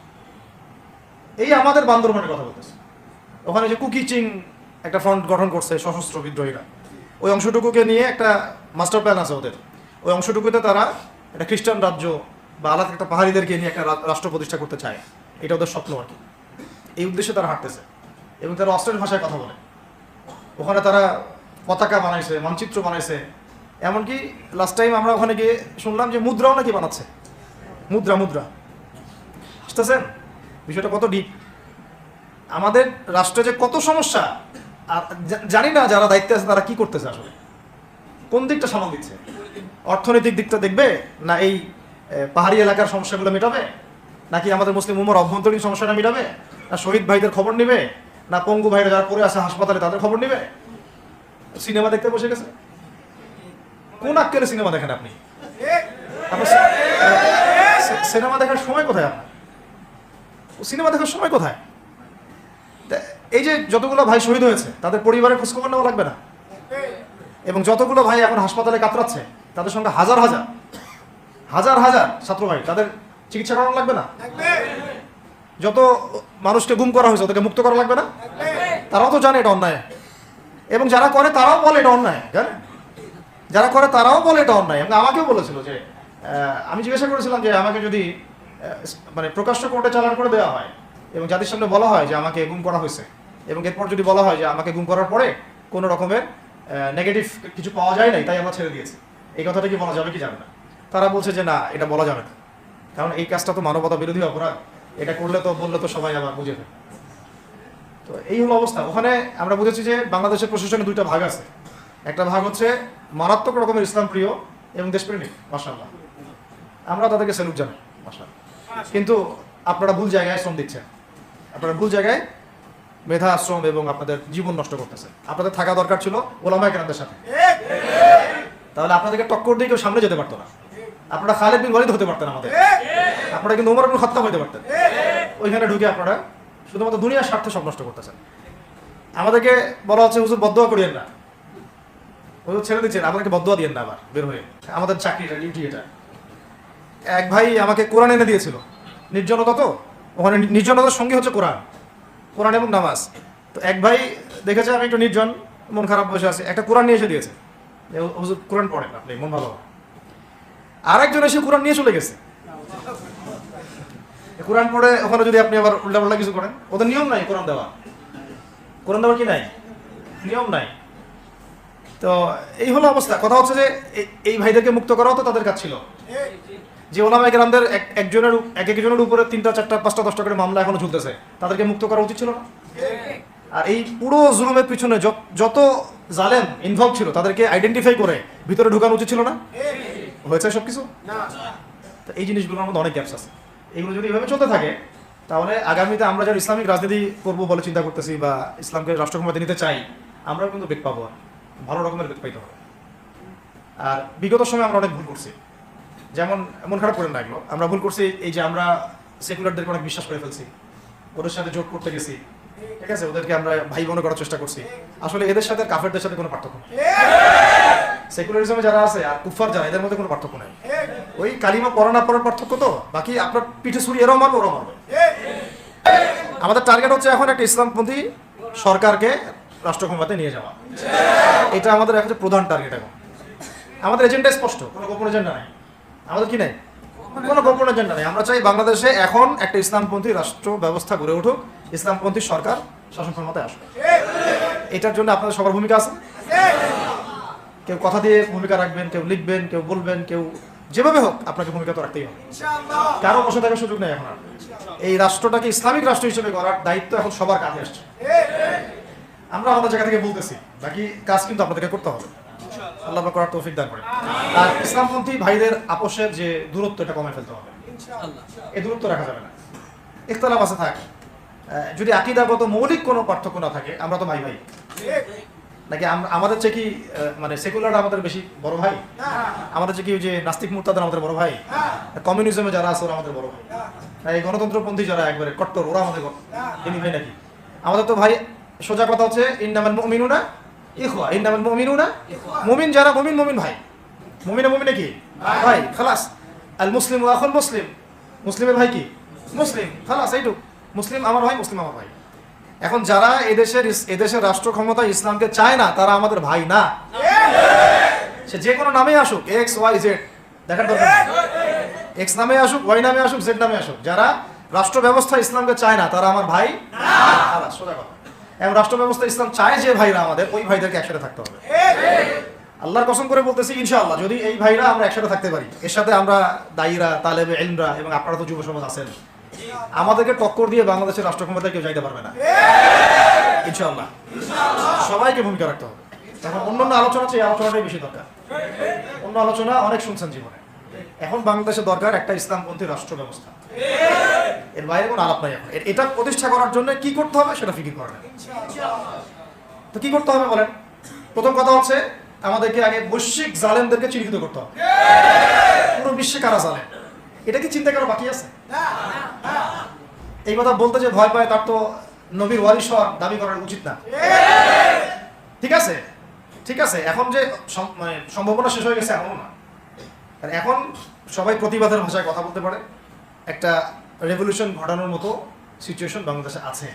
এই আমাদের বান্দরবনের কথা বলতেছে। ওখানে যে কুকি চিং একটা ফ্রন্ট গঠন করছে সশস্ত্র বিদ্রোহীরা, ওই অংশটুকুকে নিয়ে একটা মাস্টার প্ল্যান আছে ওদের। ওই অংশটুকুতে তারা একটা খ্রিস্টান রাজ্য বা আলাদা একটা পাহাড়িদেরকে নিয়ে একটা রাষ্ট্র প্রতিষ্ঠা করতে চায়, এটা ওদের স্বপ্ন আর কি। এই উদ্দেশ্যে তারা হাঁটতেছে এবং তারা অস্ট্রেল ভাষায় কথা বলে। ওখানে তারা পতাকা বানাইছে, মানচিত্র বানাইছে, এমনকি লাস্ট টাইম আমরা ওখানে গিয়ে শুনলাম যে মুদ্রাও নাকি বানাচ্ছে। মুদ্রা বুঝতেছেন বিষয়টা কত ডিপ। আমাদের রাষ্ট্রে যে কত সমস্যা, আর জানি না যারা দায়িত্বে আছে তারা কি করতেছে, আসলে কোন দিকটা সামাল দিচ্ছে। অর্থনৈতিক দিকটা দেখবে না এই পাহাড়ি এলাকার সমস্যাগুলো মেটাবে, নাকি আমাদের মুসলিম উম্মার অভ্যন্তরীণ সমস্যাটা মেটাবে, না শহীদ ভাইদের খবর নিবে, না পঙ্গু ভাইরা যারা পড়ে আছে হাসপাতালে তাদের খবর নিবে? সিনেমা দেখতে বসে গেছে। কোন আক্কেলে সিনেমা দেখেন আপনি? সিনেমা দেখার সময় কোথায় আপনার? সিনেমা দেখার সময় কোথায়? এই যে যতগুলো ভাই শহীদ হয়েছে তাদের পরিবারের খোঁজখবর নেওয়া লাগবে না? এবং যতগুলো ভাই এখন হাসপাতালে কাতরাচ্ছে তাদের সঙ্গে হাজার হাজার ছাত্র ভাই, তাদের চিকিৎসা করানো লাগবে না? যত মানুষকে গুম করা হয়েছে ওদেরকে মুক্ত করা লাগবে না? তারাও তো জানে এটা অন্যায়, এবং যারা করে তারাও বলে এটা অন্যায়। জানেন, যারা করে তারাও বলে এটা অন্যায়। এবং আমাকেও বলেছিল যে আমি জিজ্ঞাসা করেছিলাম যে আমাকে যদি মানে প্রকাশ্য কোর্টে চালান করে দেওয়া হয় এবং জাতির সামনে বলা হয় যে আমাকে গুম করা হয়েছে, এবং এরপর যদি বলা হয় যে আমাকে গুম করার পরে কোনো রকমের নেগেটিভ কিছু পাওয়া যায় নাই তাই আমরা ছেড়ে দিয়েছি, এই কথাটা কি বলা যাবে কি যাবে না? তারা বলছে যে না, এটা বলা যাবে না, কারণ এই কাজটা তো মানবতা বিরোধী অপরাধ, এটা করলে তো বললে তো সবাই আবার বুঝে ফেলে। তো এই হলো অবস্থা। ওখানে আমরা বুঝেছি যে বাংলাদেশের প্রশাসনে দুইটা ভাগ আছে। একটা ভাগ হচ্ছে মারাত্মক রকমের ইসলাম প্রিয় এবং দেশপ্রেমিক, মাশাআল্লাহ, আমরা তাদেরকে স্যালুট জানাই, মাশাআল্লাহ। কিন্তু আপনারা ভুল জায়গায় শ্রম দিচ্ছেন, আপনারা ভুল জায়গায় মেধা, শ্রম এবং আপনাদের জীবন নষ্ট করতেছেন। আপনাদের থাকা দরকার ছিল ওলামায়ে কেরামদের সাথে, তাহলে আপনাদেরকে টক্কর দিয়ে কেউ সামনে যেতে পারতো না। আপনারা খালিদ বিন ওয়ালিদ হতে পারতেন আমাদের, আপনারা কিন্তু ওমর ইবনে খাত্তাব হতে পারতেন। ওইখানে ঢুকে আপনারা শুধুমাত্র দুনিয়ার স্বার্থে সব নষ্ট করতেছেন। আমাদেরকে বলা হচ্ছে হুজুর বদদোয়া করিয়েন না, হুজুর ছেড়ে দিচ্ছেন, আমাদেরকে বদদোয়া দিয়েন না আবার বের হয়ে। আমাদের চাকরিটা, ডিউটি এটা। এক ভাই আমাকে কোরআন এনে দিয়েছিল, নির্জনতা তো, ওখানে নির্জনতার সঙ্গে হচ্ছে কোরআন এবং নামাজ। তো এক ভাই দেখেছে আমি একটু নির্জন, মন খারাপ বসে আছে, একটা কোরআন নিয়ে এসে দিয়েছে, হুজুর কোরআন পড়েন আপনি, মন ভালো। আরেকজন এসে কোরআন নিয়ে চলে গেছে। কোরআন পড়ে ওখানে যদি আপনি আবার উল্টাপাল্টা কিছু করেন, ওদের নিয়ম নাই কোরআন দেওয়ার কি নাই, নিয়ম নাই। তো এই হলো অবস্থা। কথা হচ্ছে যে এই ভাইদেরকে মুক্ত করাও তো তাদের কাজ ছিল। যে ওলামায়ে কেরামদের একজনের উপরে 3টা 4টা 5টা 10টা করে মামলা এখনো ঝুলতেছে, তাদেরকে মুক্ত করা উচিত ছিল না? আর এই পুরো জুলুমের পিছনে যত জালেম ইনভলভ ছিল তাদেরকে আইডেন্টিফাই করে ভিতরে ঢোকানো উচিত ছিল না? হয়েছে সবকিছু? তো এই জিনিসগুলোর মধ্যে অনেক গ্যাপস আছে। এগুলো যদি এভাবে চলতে থাকে তাহলে আগামীতে আমরা যারা ইসলামিক রাজনীতি করবো বলে চিন্তা করতেছি বা ইসলামকে রাষ্ট্র ক্ষমতায় নিতে চাই, আমরাও কিন্তু বেগ পাবো, ভালো রকমের বেগ পাইতে হবে। আর বিগত সময় আমরা অনেক ভুল করছি, যেমন মন খারাপ করেন না এগুলো, আমরা ভুল করছি এই যে আমরা সেকুলারদেরকে অনেক বিশ্বাস করে ফেলছি, ওদের সাথে জোট করতে গেছি, ঠিক আছে, ওদেরকে আমরা ভাই বোন করার চেষ্টা করছি। আসলে এদের সাথে কাফেরদের সাথে কোনো পার্থক্য নেই। সেকুলারিজমে যারা আছে আর কুফার যারা, এদের মধ্যে কোনো পার্থক্য নেই। ওই কালিমা পড়া না পড়ার পার্থক্য তো, বাকি আপনার পিঠে ছুরি এরাও মারবে ওরাও মারবে। আমাদের টার্গেট হচ্ছে এখন একটা ইসলামপন্থী সরকারকে রাষ্ট্র ক্ষমতায় নিয়ে যাওয়া, এটা আমাদের এখন প্রধান টার্গেট। এখন আমাদের এজেন্ডা স্পষ্ট, কোনো গোপন এজেন্ডা নাই আমাদের। কি নাই? কোনো গোপন এজেন্ডা নেই। আমরা চাই বাংলাদেশে এখন একটা ইসলামপন্থী রাষ্ট্র ব্যবস্থা গড়ে উঠুক, ইসলামপন্থী সরকার শাসন ক্ষমতায় আসুক। এটার জন্য আপনাদের সবার ভূমিকা আছে। কেউ কথা দিয়ে ভূমিকা রাখবেন, কেউ লিখবেন, কেউ বলবেন, কেউ যেভাবে হোক আপনাকে ভূমিকা তো রাখতেই হবে। কারো বসে থাকার সুযোগ নেই এখন। আর এই রাষ্ট্রটাকে ইসলামিক রাষ্ট্র হিসেবে গড়ার দায়িত্ব এখন সবার কাঁধে আসছে। আমরা আমাদের জায়গা থেকে বলতেছি, বাকি কাজ কিন্তু আপনাদেরকে করতে হবে। আল্লাহ পাক করার তৌফিক দান করেন। আর ইসলামপন্থী ভাইদের আপোষের যে দূরত্ব, এটা কমে ফেলতে হবে। এই দূরত্ব রাখা যাবে না। ইখতিলাফ আছে থাক, যদি আকীদাগত মৌলিক কোনো পার্থক্য না থাকে, আমরা তো ভাই ভাই নাকি? আমাদের চেয়ে কি মানে সেকুলার আমাদের বেশি বড় ভাই? আমাদের চেয়ে কি ওই যে নাস্তিক মুরতাদের আমাদের বড় ভাই? কমিউনিজমে যারা আছে ওরা আমাদের বড় ভাই? এই গণতন্ত্রপন্থী যারা একবারে কট্টর, ওরা আমাদের তিনি ভাই নাকি? আমাদের তো ভাই, সোজা কথা হচ্ছে ইন্নামাল মুমিনুনা ইখওয়া, ইন্নামাল মুমিনুনা, মুমিন যারা মুমিন ভাই, মুমিনে কি ভাই, খালাস। আল মুসলিম ওয়া আখুল মুসলিম, মুসলিমের ভাই কি মুসলিম, খালাস, এইটুক। মুসলিম আমার ভাই, মুসলিম আমার ভাই। এখন যারা এদেশের রাষ্ট্র ক্ষমতা ইসলামকে চায় না তারা আমাদের ভাই না। সে যে কোনো নামে আসুক, এক্স ওয়াই জেড, দেখার দরকার নেই। এক্স নামে আসুক, ওয়াই নামে আসুক, জেড নামে আসুক, যারা রাষ্ট্র ব্যবস্থা ইসলামকে চায় না তারা আমার ভাই না। সোজা কথা। এবং রাষ্ট্র ব্যবস্থা ইসলাম চায় যে ভাইরা আমাদের, ওই ভাইদেরকে একসাথে থাকতে হবে। আল্লাহর কসম করে বলতেছি, ইনশাআল্লাহ যদি এই ভাইরা আমরা একসাথে থাকতে পারি, এর সাথে আমরা দায়ীরা, তালেবে ইলমরা এবং আপনারা তো যুব সমাজ আছেন, আমাদেরকে টক্কর দিয়ে বাংলাদেশের রাষ্ট্র ক্ষমতায় কেউ যাইতে পারবে না ইনশাআল্লাহ। সবাইকে ভূমিকা রাখতে হবে। এখন অন্যান্য আলোচনা চেয়ে আলোচনাটাই বেশি দরকার। অন্য আলোচনা অনেক শুনছেন জীবনে। এখন বাংলাদেশে দরকার একটা ইসলামপন্থী রাষ্ট্র ব্যবস্থা, এর বাইরে কোনো আলাপ নাই। এখন এটা প্রতিষ্ঠা করার জন্য কি করতে হবে সেটা ফিকির করেন। তো কি করতে হবে বলেন? প্রথম কথা হচ্ছে আমাদেরকে আগে বৈশ্বিক জালেমদেরকে চিহ্নিত করতে হবে। পুরো বিশ্বে কারা জালেম, এটা কি চিন্তা করা বাকি আছে? এই কথা বলতে যে ভয় পায় তার তো নবীর ওয়ারিস হওয়ার দাবি করা উচিত না। ঠিক আছে, ঠিক আছে। এখন যে সম্ভাবনা শেষ হয়ে গেছে এমন না। এখন সবাই প্রতিবাদের ভাষায় কথা বলতে পারে। একটা রেভলিউশন ঘটানোর মতো সিচুয়েশন বাংলাদেশে আছে।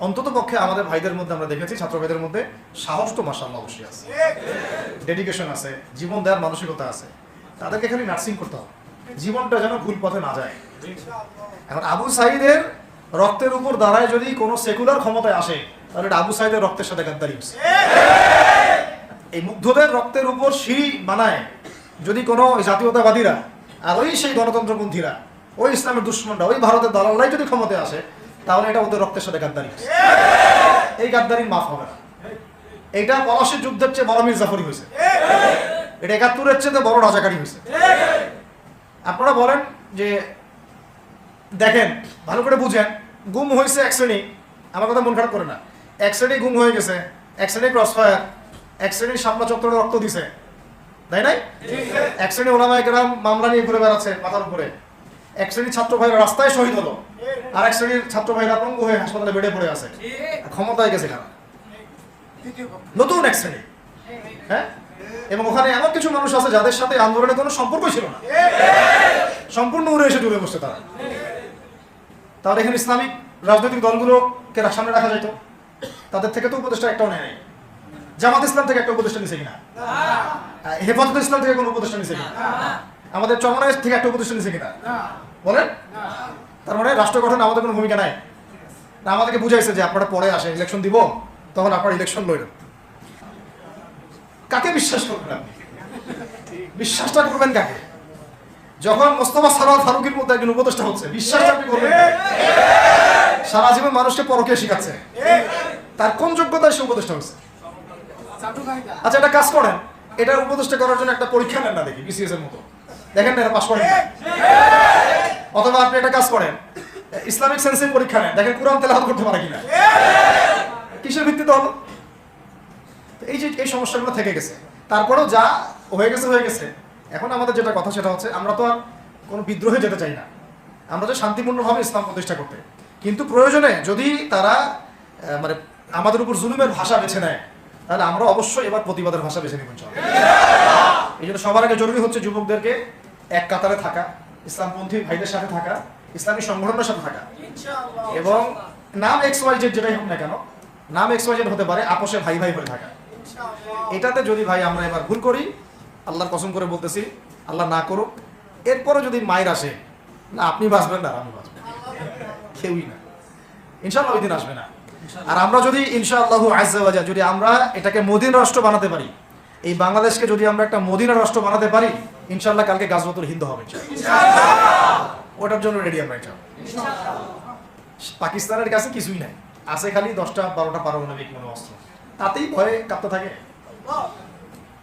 অন্তত পক্ষে আমাদের ভাইদের মধ্যে আমরা দেখেছি, ছাত্র ভাইদের মধ্যে সাহস তো মাশাআল্লাহ অবশ্যই আছে, ডেডিকেশন আছে, জীবন দেওয়ার মানসিকতা আছে। তাদেরকে খালি নার্সিং করতে হবে, জীবনটা যেন ভুল পথে না যায়। এখন আবু সাঈদের রক্তের উপর দাঁড়ায় যদি কোনো সেকুলার ক্ষমতায় আসে, তাহলে এটা আবু সাঈদের রক্তের সাথে গাদ্দারি হচ্ছে। এই মুগ্ধদের রক্তের উপর সিঁড়ি বানায় যদি কোনো জাতীয়তাবাদীরা আর ওই সেই গণতন্ত্রপন্থীরা, ওই ইসলামের দুশ্মনরা, ওই ভারতের দালালরাই যদি ক্ষমতায় আসে, তাহলে এটা ওদের রক্তের সাথে গাদ্দারি হচ্ছে। এই গাদ্দারি মাফ হবে না। এইটা পলাশির যুদ্ধের চেয়ে বড় মির্জাফরি হয়েছে, এটা ৭১-এর চেয়ে বড় রাজাকারী হয়েছে। আপনারা বলেন যে দেখেন, ভালো করে বুঝেন, গুম হয়েছে এক শ্রেণী, আমার কথা মন খারাপ করে না, এক শ্রেণী গুম হয়ে গেছে, এক শ্রেণী ক্রসফায়ার, এক শ্রেণীর সামনা চত্বরে রক্ত দিছে, তাই নাই? এক শ্রেণী ওলামায়ে কেরাম মামলা নিয়ে ঘুরে বেড়াচ্ছে মাথার উপরে, এক শ্রেণীর ছাত্র ভাইরা রাস্তায় শহীদ হলো, আর এক শ্রেণীর ছাত্র ভাইরা পঙ্গু হয়ে হাসপাতালে বেডে পড়ে আছে। ক্ষমতায় গেছে কারা? নতুন এক শ্রেণী। হ্যাঁ, এবং ওখানে এমন কিছু মানুষ আছে যাদের সাথে আন্দোলনের কোনো সম্পর্ক ছিল না, সম্পূর্ণ উড়ে এসে ডুবে বসছে তারা। তাহলে এখানে ইসলামিক রাজনৈতিক দলগুলোকে সামনে রাখা যেত, তাদের থেকে তো উপদেষ্টা একটাও নেয় নাই। জামাত ইসলাম থেকে একটা উপদেষ্টা নিছে কিনা? হেফাজত ইসলাম থেকে কোনো উপদেষ্টা নিছে কিনা? আমাদের চরমনায় থেকে একটা উপদেষ্টা নিছে কিনা? বলেন। তার মানে রাষ্ট্র গঠনে আমাদের কোনো ভূমিকা নাই। আমাদেরকে বুঝাইছে যে আপনারা পরে আসে ইলেকশন দিব, তখন আপনারা ইলেকশন লড়েন। কাকে বিশ্বাস করবেন আপনি? বিশ্বাসটা করবেন কাকে? যখন মোস্তফা সারোয়ার ফারুকের মধ্যে একজন উপদেষ্টা হচ্ছে, বিশ্বাস আপনি করবেন? সারা জীবন মানুষকে পরকে শিখাচ্ছে, তার কোন যোগ্যতায় সে উপদেষ্টা হচ্ছে? আচ্ছা, এটা কাজ করেন, এটা উপদেষ্টা করার জন্য একটা পরীক্ষা নেন না, দেখি বিসিএস এর মতো, দেখেন না এটা পাস করেন। অথবা আপনি একটা কাজ করেন, ইসলামিক সেন্সের পরীক্ষা নেন, দেখেন কোরআন তেলাওয়াত করতে পারে কিনা। কিসের ভিত্তিতে হলো? এই যে এই সমস্যাগুলো থেকে গেছে, তারপরেও যা হয়ে গেছে হয়ে গেছে। এখন আমাদের যেটা কথা সেটা হচ্ছে, আমরা তো আর কোনো বিদ্রোহে যেতে চাই না, আমরা যে শান্তিপূর্ণভাবে ইসলাম প্রতিষ্ঠা করতে। কিন্তু প্রয়োজনে যদি তারা মানে আমাদের উপর জুলুমের ভাষা বেছে নেয়, তাহলে আমরা অবশ্যই এবার প্রতিবাদের ভাষা বেছে নিব। এই জন্য সবার আগে জরুরি হচ্ছে যুবকদেরকে এক কাতারে থাকা, ইসলামপন্থী ভাইদের সাথে থাকা, ইসলামী সংগঠনের সাথে থাকা, এবং নাম XYZ যেটাই হোক না কেন, নাম XYZ হতে পারে, আপোষে ভাই ভাই হয়ে থাকা। এটাতে যদি ভাই আমরা এবার ভুল করি, আল্লাহর কসম করে বলতেছি, আল্লাহ না করুক, এরপরে যদি মায়ের আসে, না আপনি বাঁচবেন না আমি বাঁচবেন, কেউই না, ইনশাআল্লাহ ওই দিন আসবে না। আর আমরা যদি ইনশাআল্লাহু আযজা ওয়া জাল্লা যদি আমরা এটাকে মদিনা রাষ্ট্র বানাতে পারি, এই বাংলাদেশকে যদি আমরা একটা মদিনা রাষ্ট্র বানাতে পারি, ইনশাআল্লাহ কালকে গাজওয়াতুল হিন্দ হবে ইনশাআল্লাহ। ওটার জন্য রেডি আমরা ইনশাআল্লাহ। পাকিস্তানের কাছে কিছুই নাই, আছে খালি 10টা 12টা পারমাণবিক অস্ত্র, তাতেই ভয়ে কাঁপতে থাকে।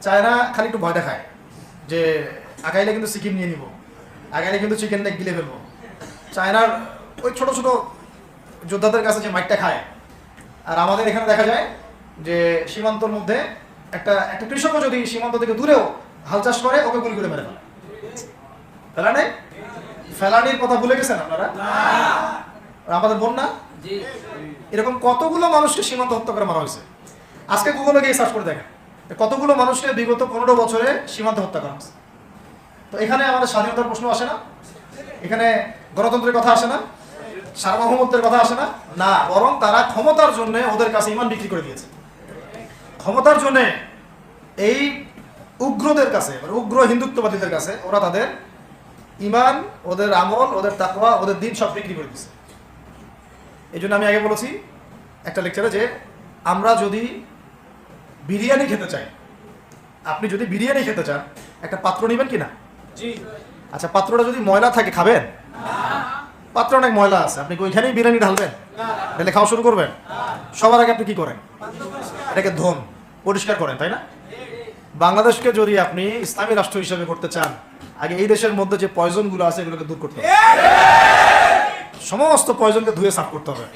চায়না খালি একটু ভয় দেখায় যে আগাইলে কিন্তু সিকিম নিয়ে নিব, আগাইলে কিন্তু চিকেন নেক গিলে ফেলবো। চায়নার ওই ছোট ছোট যোদ্ধাদের কাছে যে মাইটটা খায়, আর আমাদের এখানে দেখা যায় যে সীমান্তর মধ্যে একটা একটা কৃষকও যদি সীমান্ত থেকে দূরেও হাল চাষ করে, ওকে গুলি করে মেরে ফেলে। ফেলা নেই, ফেলানির কথা ভুলে গেছেন আপনারা? আমাদের বন্যা, এরকম কতগুলো মানুষকে সীমান্ত হত্যা করে মারা হয়েছে। আজকে গুগলে গিয়ে সার্চ করে দেখেন কতগুলো মানুষকে বিগত 15 বছরে সীমান্ত হত্যা করা হয়েছে। তো এখানে আমাদের স্বাধীনতার প্রশ্ন আসে না? এখানে গণতন্ত্রের কথা আসে না? সার্বভৌমত্বের কথা আসে না, না, বরং তারা ক্ষমতার জন্য ওদের কাছে ঈমান বিক্রি করে দিয়েছে। ক্ষমতার জন্য এই উগ্রদের কাছে, উগ্র হিন্দুত্ববাদীদের কাছে ওরা তাদের ঈমান, ওদের আমল, ওদের তাকওয়া, ওদের দিন সব বিক্রি করে দিয়েছে। এই জন্য আমি আগে বলেছি একটা লেকচারে যে আমরা যদি বিরিয়ানি খেতে চাই, আপনি যদি বিরিয়ানি খেতে চান একটা পাত্র নেবেন কি না? আচ্ছা, পাত্রটা যদি ময়লা থাকে খাবেন? পাত্র অনেক ময়লা আছে, আপনি ওইখানেই বিরিয়ানি ঢালবেন? তাহলে খাওয়া শুরু করবেন? সবার আগে আপনি কি করেন? এটাকে ধোন, পরিষ্কার করেন, তাই না? বাংলাদেশকে যদি আপনি ইসলামী রাষ্ট্র হিসেবে করতে চান, আগে এই দেশের মধ্যে যে পয়জনগুলো আছে এগুলোকে দূর করতে হবে, সমস্ত পয়জনকে ধুয়ে সাফ করতে হবে।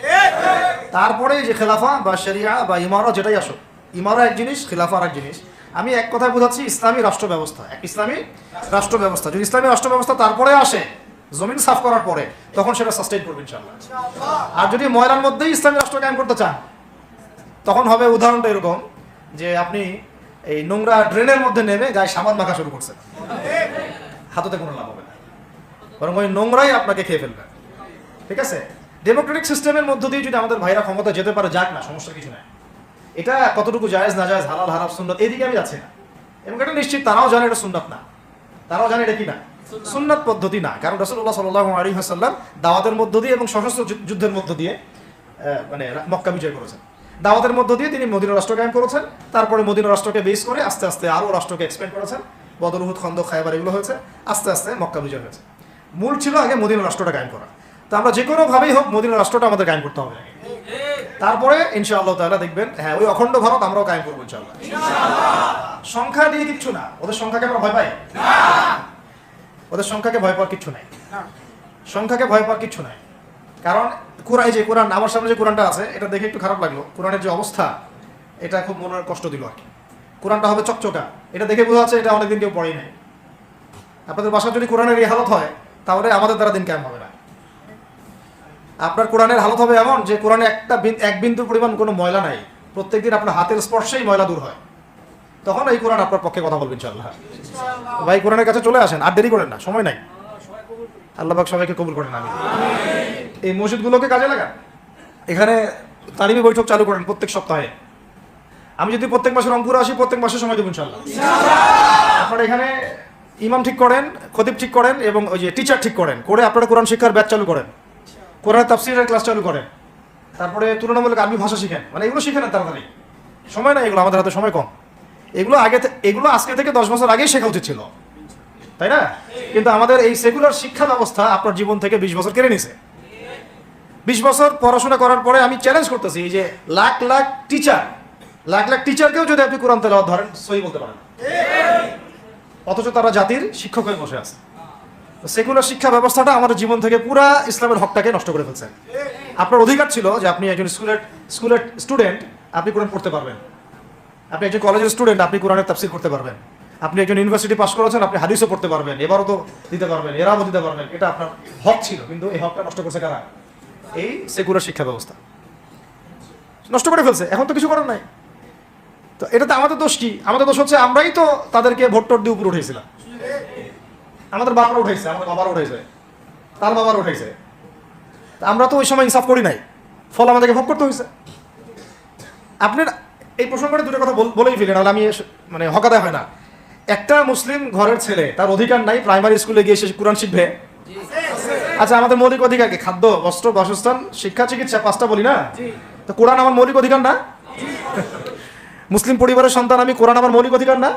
তারপরে যে খেলাফা বা শরিয়া বা ইমারা, যেটাই আসো, ইমারা এক জিনিস, খেলাফা আর এক জিনিস। আমি এক কথায় বোঝাচ্ছি ইসলামী রাষ্ট্র ব্যবস্থা, এক ইসলামী রাষ্ট্র ব্যবস্থা। যদি ইসলামী রাষ্ট্র ব্যবস্থা তারপরে আসে, জমিন সাফ করার পরে, তখন সেটা সাস্টেইন করবে ইনশাআল্লাহ। আর যদি ময়লার মধ্যেই ইসলামী রাষ্ট্র কায়েম করতে চান, তখন হবে উদাহরণটা এরকম যে আপনি এই নোংরা ড্রেনের মধ্যে নেমে গায়ে সাবান মাখা শুরু করছেন, হাততে কোনো লাভ হবে না, বরং ওই নোংরাই আপনাকে খেয়ে ফেলবে। ঠিক আছে? ডেমোক্রেটিক সিস্টেমের মধ্য দিয়ে যদি আমাদের ভাইরা ক্ষমতা যেতে পারে, যাক না, সমস্যা কিছু নাই। এটা কতটুকু জায়েজ না জায়েজ, হালাল হারাম, সুন্নাত, এদিকে আমি যাচ্ছি না। এবং এটা নিশ্চিত তারাও জানে এটা সুন্নাত না, তারাও জানে এটা কি না, সুন্নাত পদ্ধতি না। কারণ রাসূলুল্লাহ সাল্লাল্লাহু আলাইহি ওয়াসাল্লাম দাওয়াতের মধ্য দিয়ে এবং সশস্ত্র যুদ্ধের মধ্য দিয়ে মানে মক্কা বিজয় করেছেন। দাওয়াতের মধ্য দিয়ে তিনি মদিনা রাষ্ট্র কায়েম করেছেন। তারপরে মদিনা রাষ্ট্রকে বেস করে আস্তে আস্তে আরও রাষ্ট্রকে এক্সপেন্ড করেছেন। বদর, উহুদ, খন্দক, খায়বার এগুলো হয়েছে, আস্তে আস্তে মক্কা বিজয় হয়েছে। মূল ছিল আগে মদিনা রাষ্ট্রটা কায়েম করা। তো আমরা যে কোনোভাবেই হোক মদিনা রাষ্ট্রটা আমাদের কায়েম করতে হবে। তারপরে ইনশাআল্লাহ তাআলা দেখবেন, হ্যাঁ, ওই অখণ্ড ভারত আমরাও কায়েম করবো ইনশাআল্লাহ। সংখ্যা দিয়ে কিচ্ছু না, ওদের সংখ্যাকে আমরা ভয় পাই না, ওদের সংখ্যাকে ভয় পাওয়ার কিচ্ছু নাই, সংখ্যাকে ভয় পাওয়ার কিচ্ছু নাই। কারণ কোরআন, আমার সামনে যে কোরআনটা আছে, এটা দেখে একটু খারাপ লাগলো। কোরআনের যে অবস্থা, এটা খুব মনের কষ্ট দিল আর কি। কোরআনটা হবে চকচকা, এটা দেখে বোঝা যাচ্ছে এটা অনেকদিন কেউ পড়েই নাই। আপনাদের বাসায় যদি কোরআনের এই হালত হয়, তাহলে আমাদের দ্বারা দিন কায়েম হবে না। আপনার কোরআনের হালত হবে এমন যে কোরআনে এক বিন্দুর পরিমাণ কোনো ময়লা নাই, প্রত্যেকদিন আপনার হাতের স্পর্শেই ময়লা দূর হয়, তখন এই কোরআন আপনার পক্ষে কথা বলবেন ইনশাআল্লাহ। ভাই, কোরআনের কাছে চলে আসেন, আর দেরি করেন না, সময় নাই। আল্লাহ পাক সবাইকে কবুল করেন। আমি এই মসজিদগুলোকে কাজে লাগান, এখানে তালিমি বৈঠক চালু করেন প্রত্যেক সপ্তাহে। আমি যদি প্রত্যেক মাসে রংপুরে আসি, প্রত্যেক মাসে সময় দেবো ইনশাআল্লাহ। আপনারা এখানে ইমাম ঠিক করেন, খতিব ঠিক করেন এবং ওই যে টিচার ঠিক করেন, করে আপনারা কোরআন শিক্ষার ব্যাচ চালু করেন, কোরআন তাফসীরের ক্লাস চালু করেন, তারপরে তুলনামূলক আরবি ভাষা শিখেন। মানে এগুলো শিখেন তাড়াতাড়ি, সময় নাই এগুলো, আমাদের হাতে সময় কম। এগুলো আজকে থেকে 10 বছর আগেই শেখা উচিত ছিল, তাই না? কিন্তু আমাদের এই সেকুলার শিক্ষা ব্যবস্থা আপনার জীবন থেকে 20 বছর কেড়ে নিছে। 20 বছর পড়াশোনা করার পরে আমি চ্যালেঞ্জ করতেছি যে লাখ লাখ টিচারকেও যদি আপনি কোরআন তেলাওয়াত ধরেন, সহি বলতে পারেন, অথচ তারা জাতির শিক্ষক হয়ে বসে আছে। সেকুলার শিক্ষা ব্যবস্থাটা আমাদের জীবন থেকে পুরা ইসলামের হকটাকে নষ্ট করে ফেলছে। আপনার অধিকার ছিল যে আপনি একজন স্কুলের স্টুডেন্ট, আপনি কোরআন পড়তে পারবেন। আপনি একজন কলেজের স্টুডেন্ট, আপনি কোরআনের তাফসীর করতে পারবেন। আপনি একজন ইউনিভার্সিটি পাস করেছেন, আপনি হাদিসও পড়তে পারবেন, এবারও তো দিতে পারবেন, এরাও দিতে পারবেন। এটা আপনার হক ছিল, কিন্তু এই হকটা নষ্ট করছে কারা? এই সেকুলার শিক্ষা ব্যবস্থা নষ্ট করে ফেলছে। এখন তো কিছু করার নাই। তো এটাতে আমাদের দোষ কি? আমাদের দোষ হচ্ছে আমরাই তো তাদেরকে ভোট দিয়ে উপরে উঠেছিলাম। আমাদের বাপরা উঠেছে, আমাদের বাবারা উঠেছে, তার বাবার উঠেছে। আমরা তো ওই সময় ইনসাফ করি নাই, ফল আমাদেরকে ভোগ করতে হয়েছে। আপনার এই প্রসঙ্গে দুটো কথা বলেই ফেলেন, নাহলে আমি মানে হকাদায় হয় না। একটা মুসলিম ঘরের ছেলে, তার অধিকার নাই প্রাইমারি স্কুলে গিয়ে সে কোরআন শিখবে? আচ্ছা, আমাদের মৌলিক অধিকার কি? খাদ্য, বস্ত্র, বাসস্থান, শিক্ষা, চিকিৎসা, 5টা বলি না? তো কোরআন আমার মৌলিক অধিকার না? মুসলিম পরিবারের সন্তান আমি, কোরআন আমার মৌলিক অধিকার না?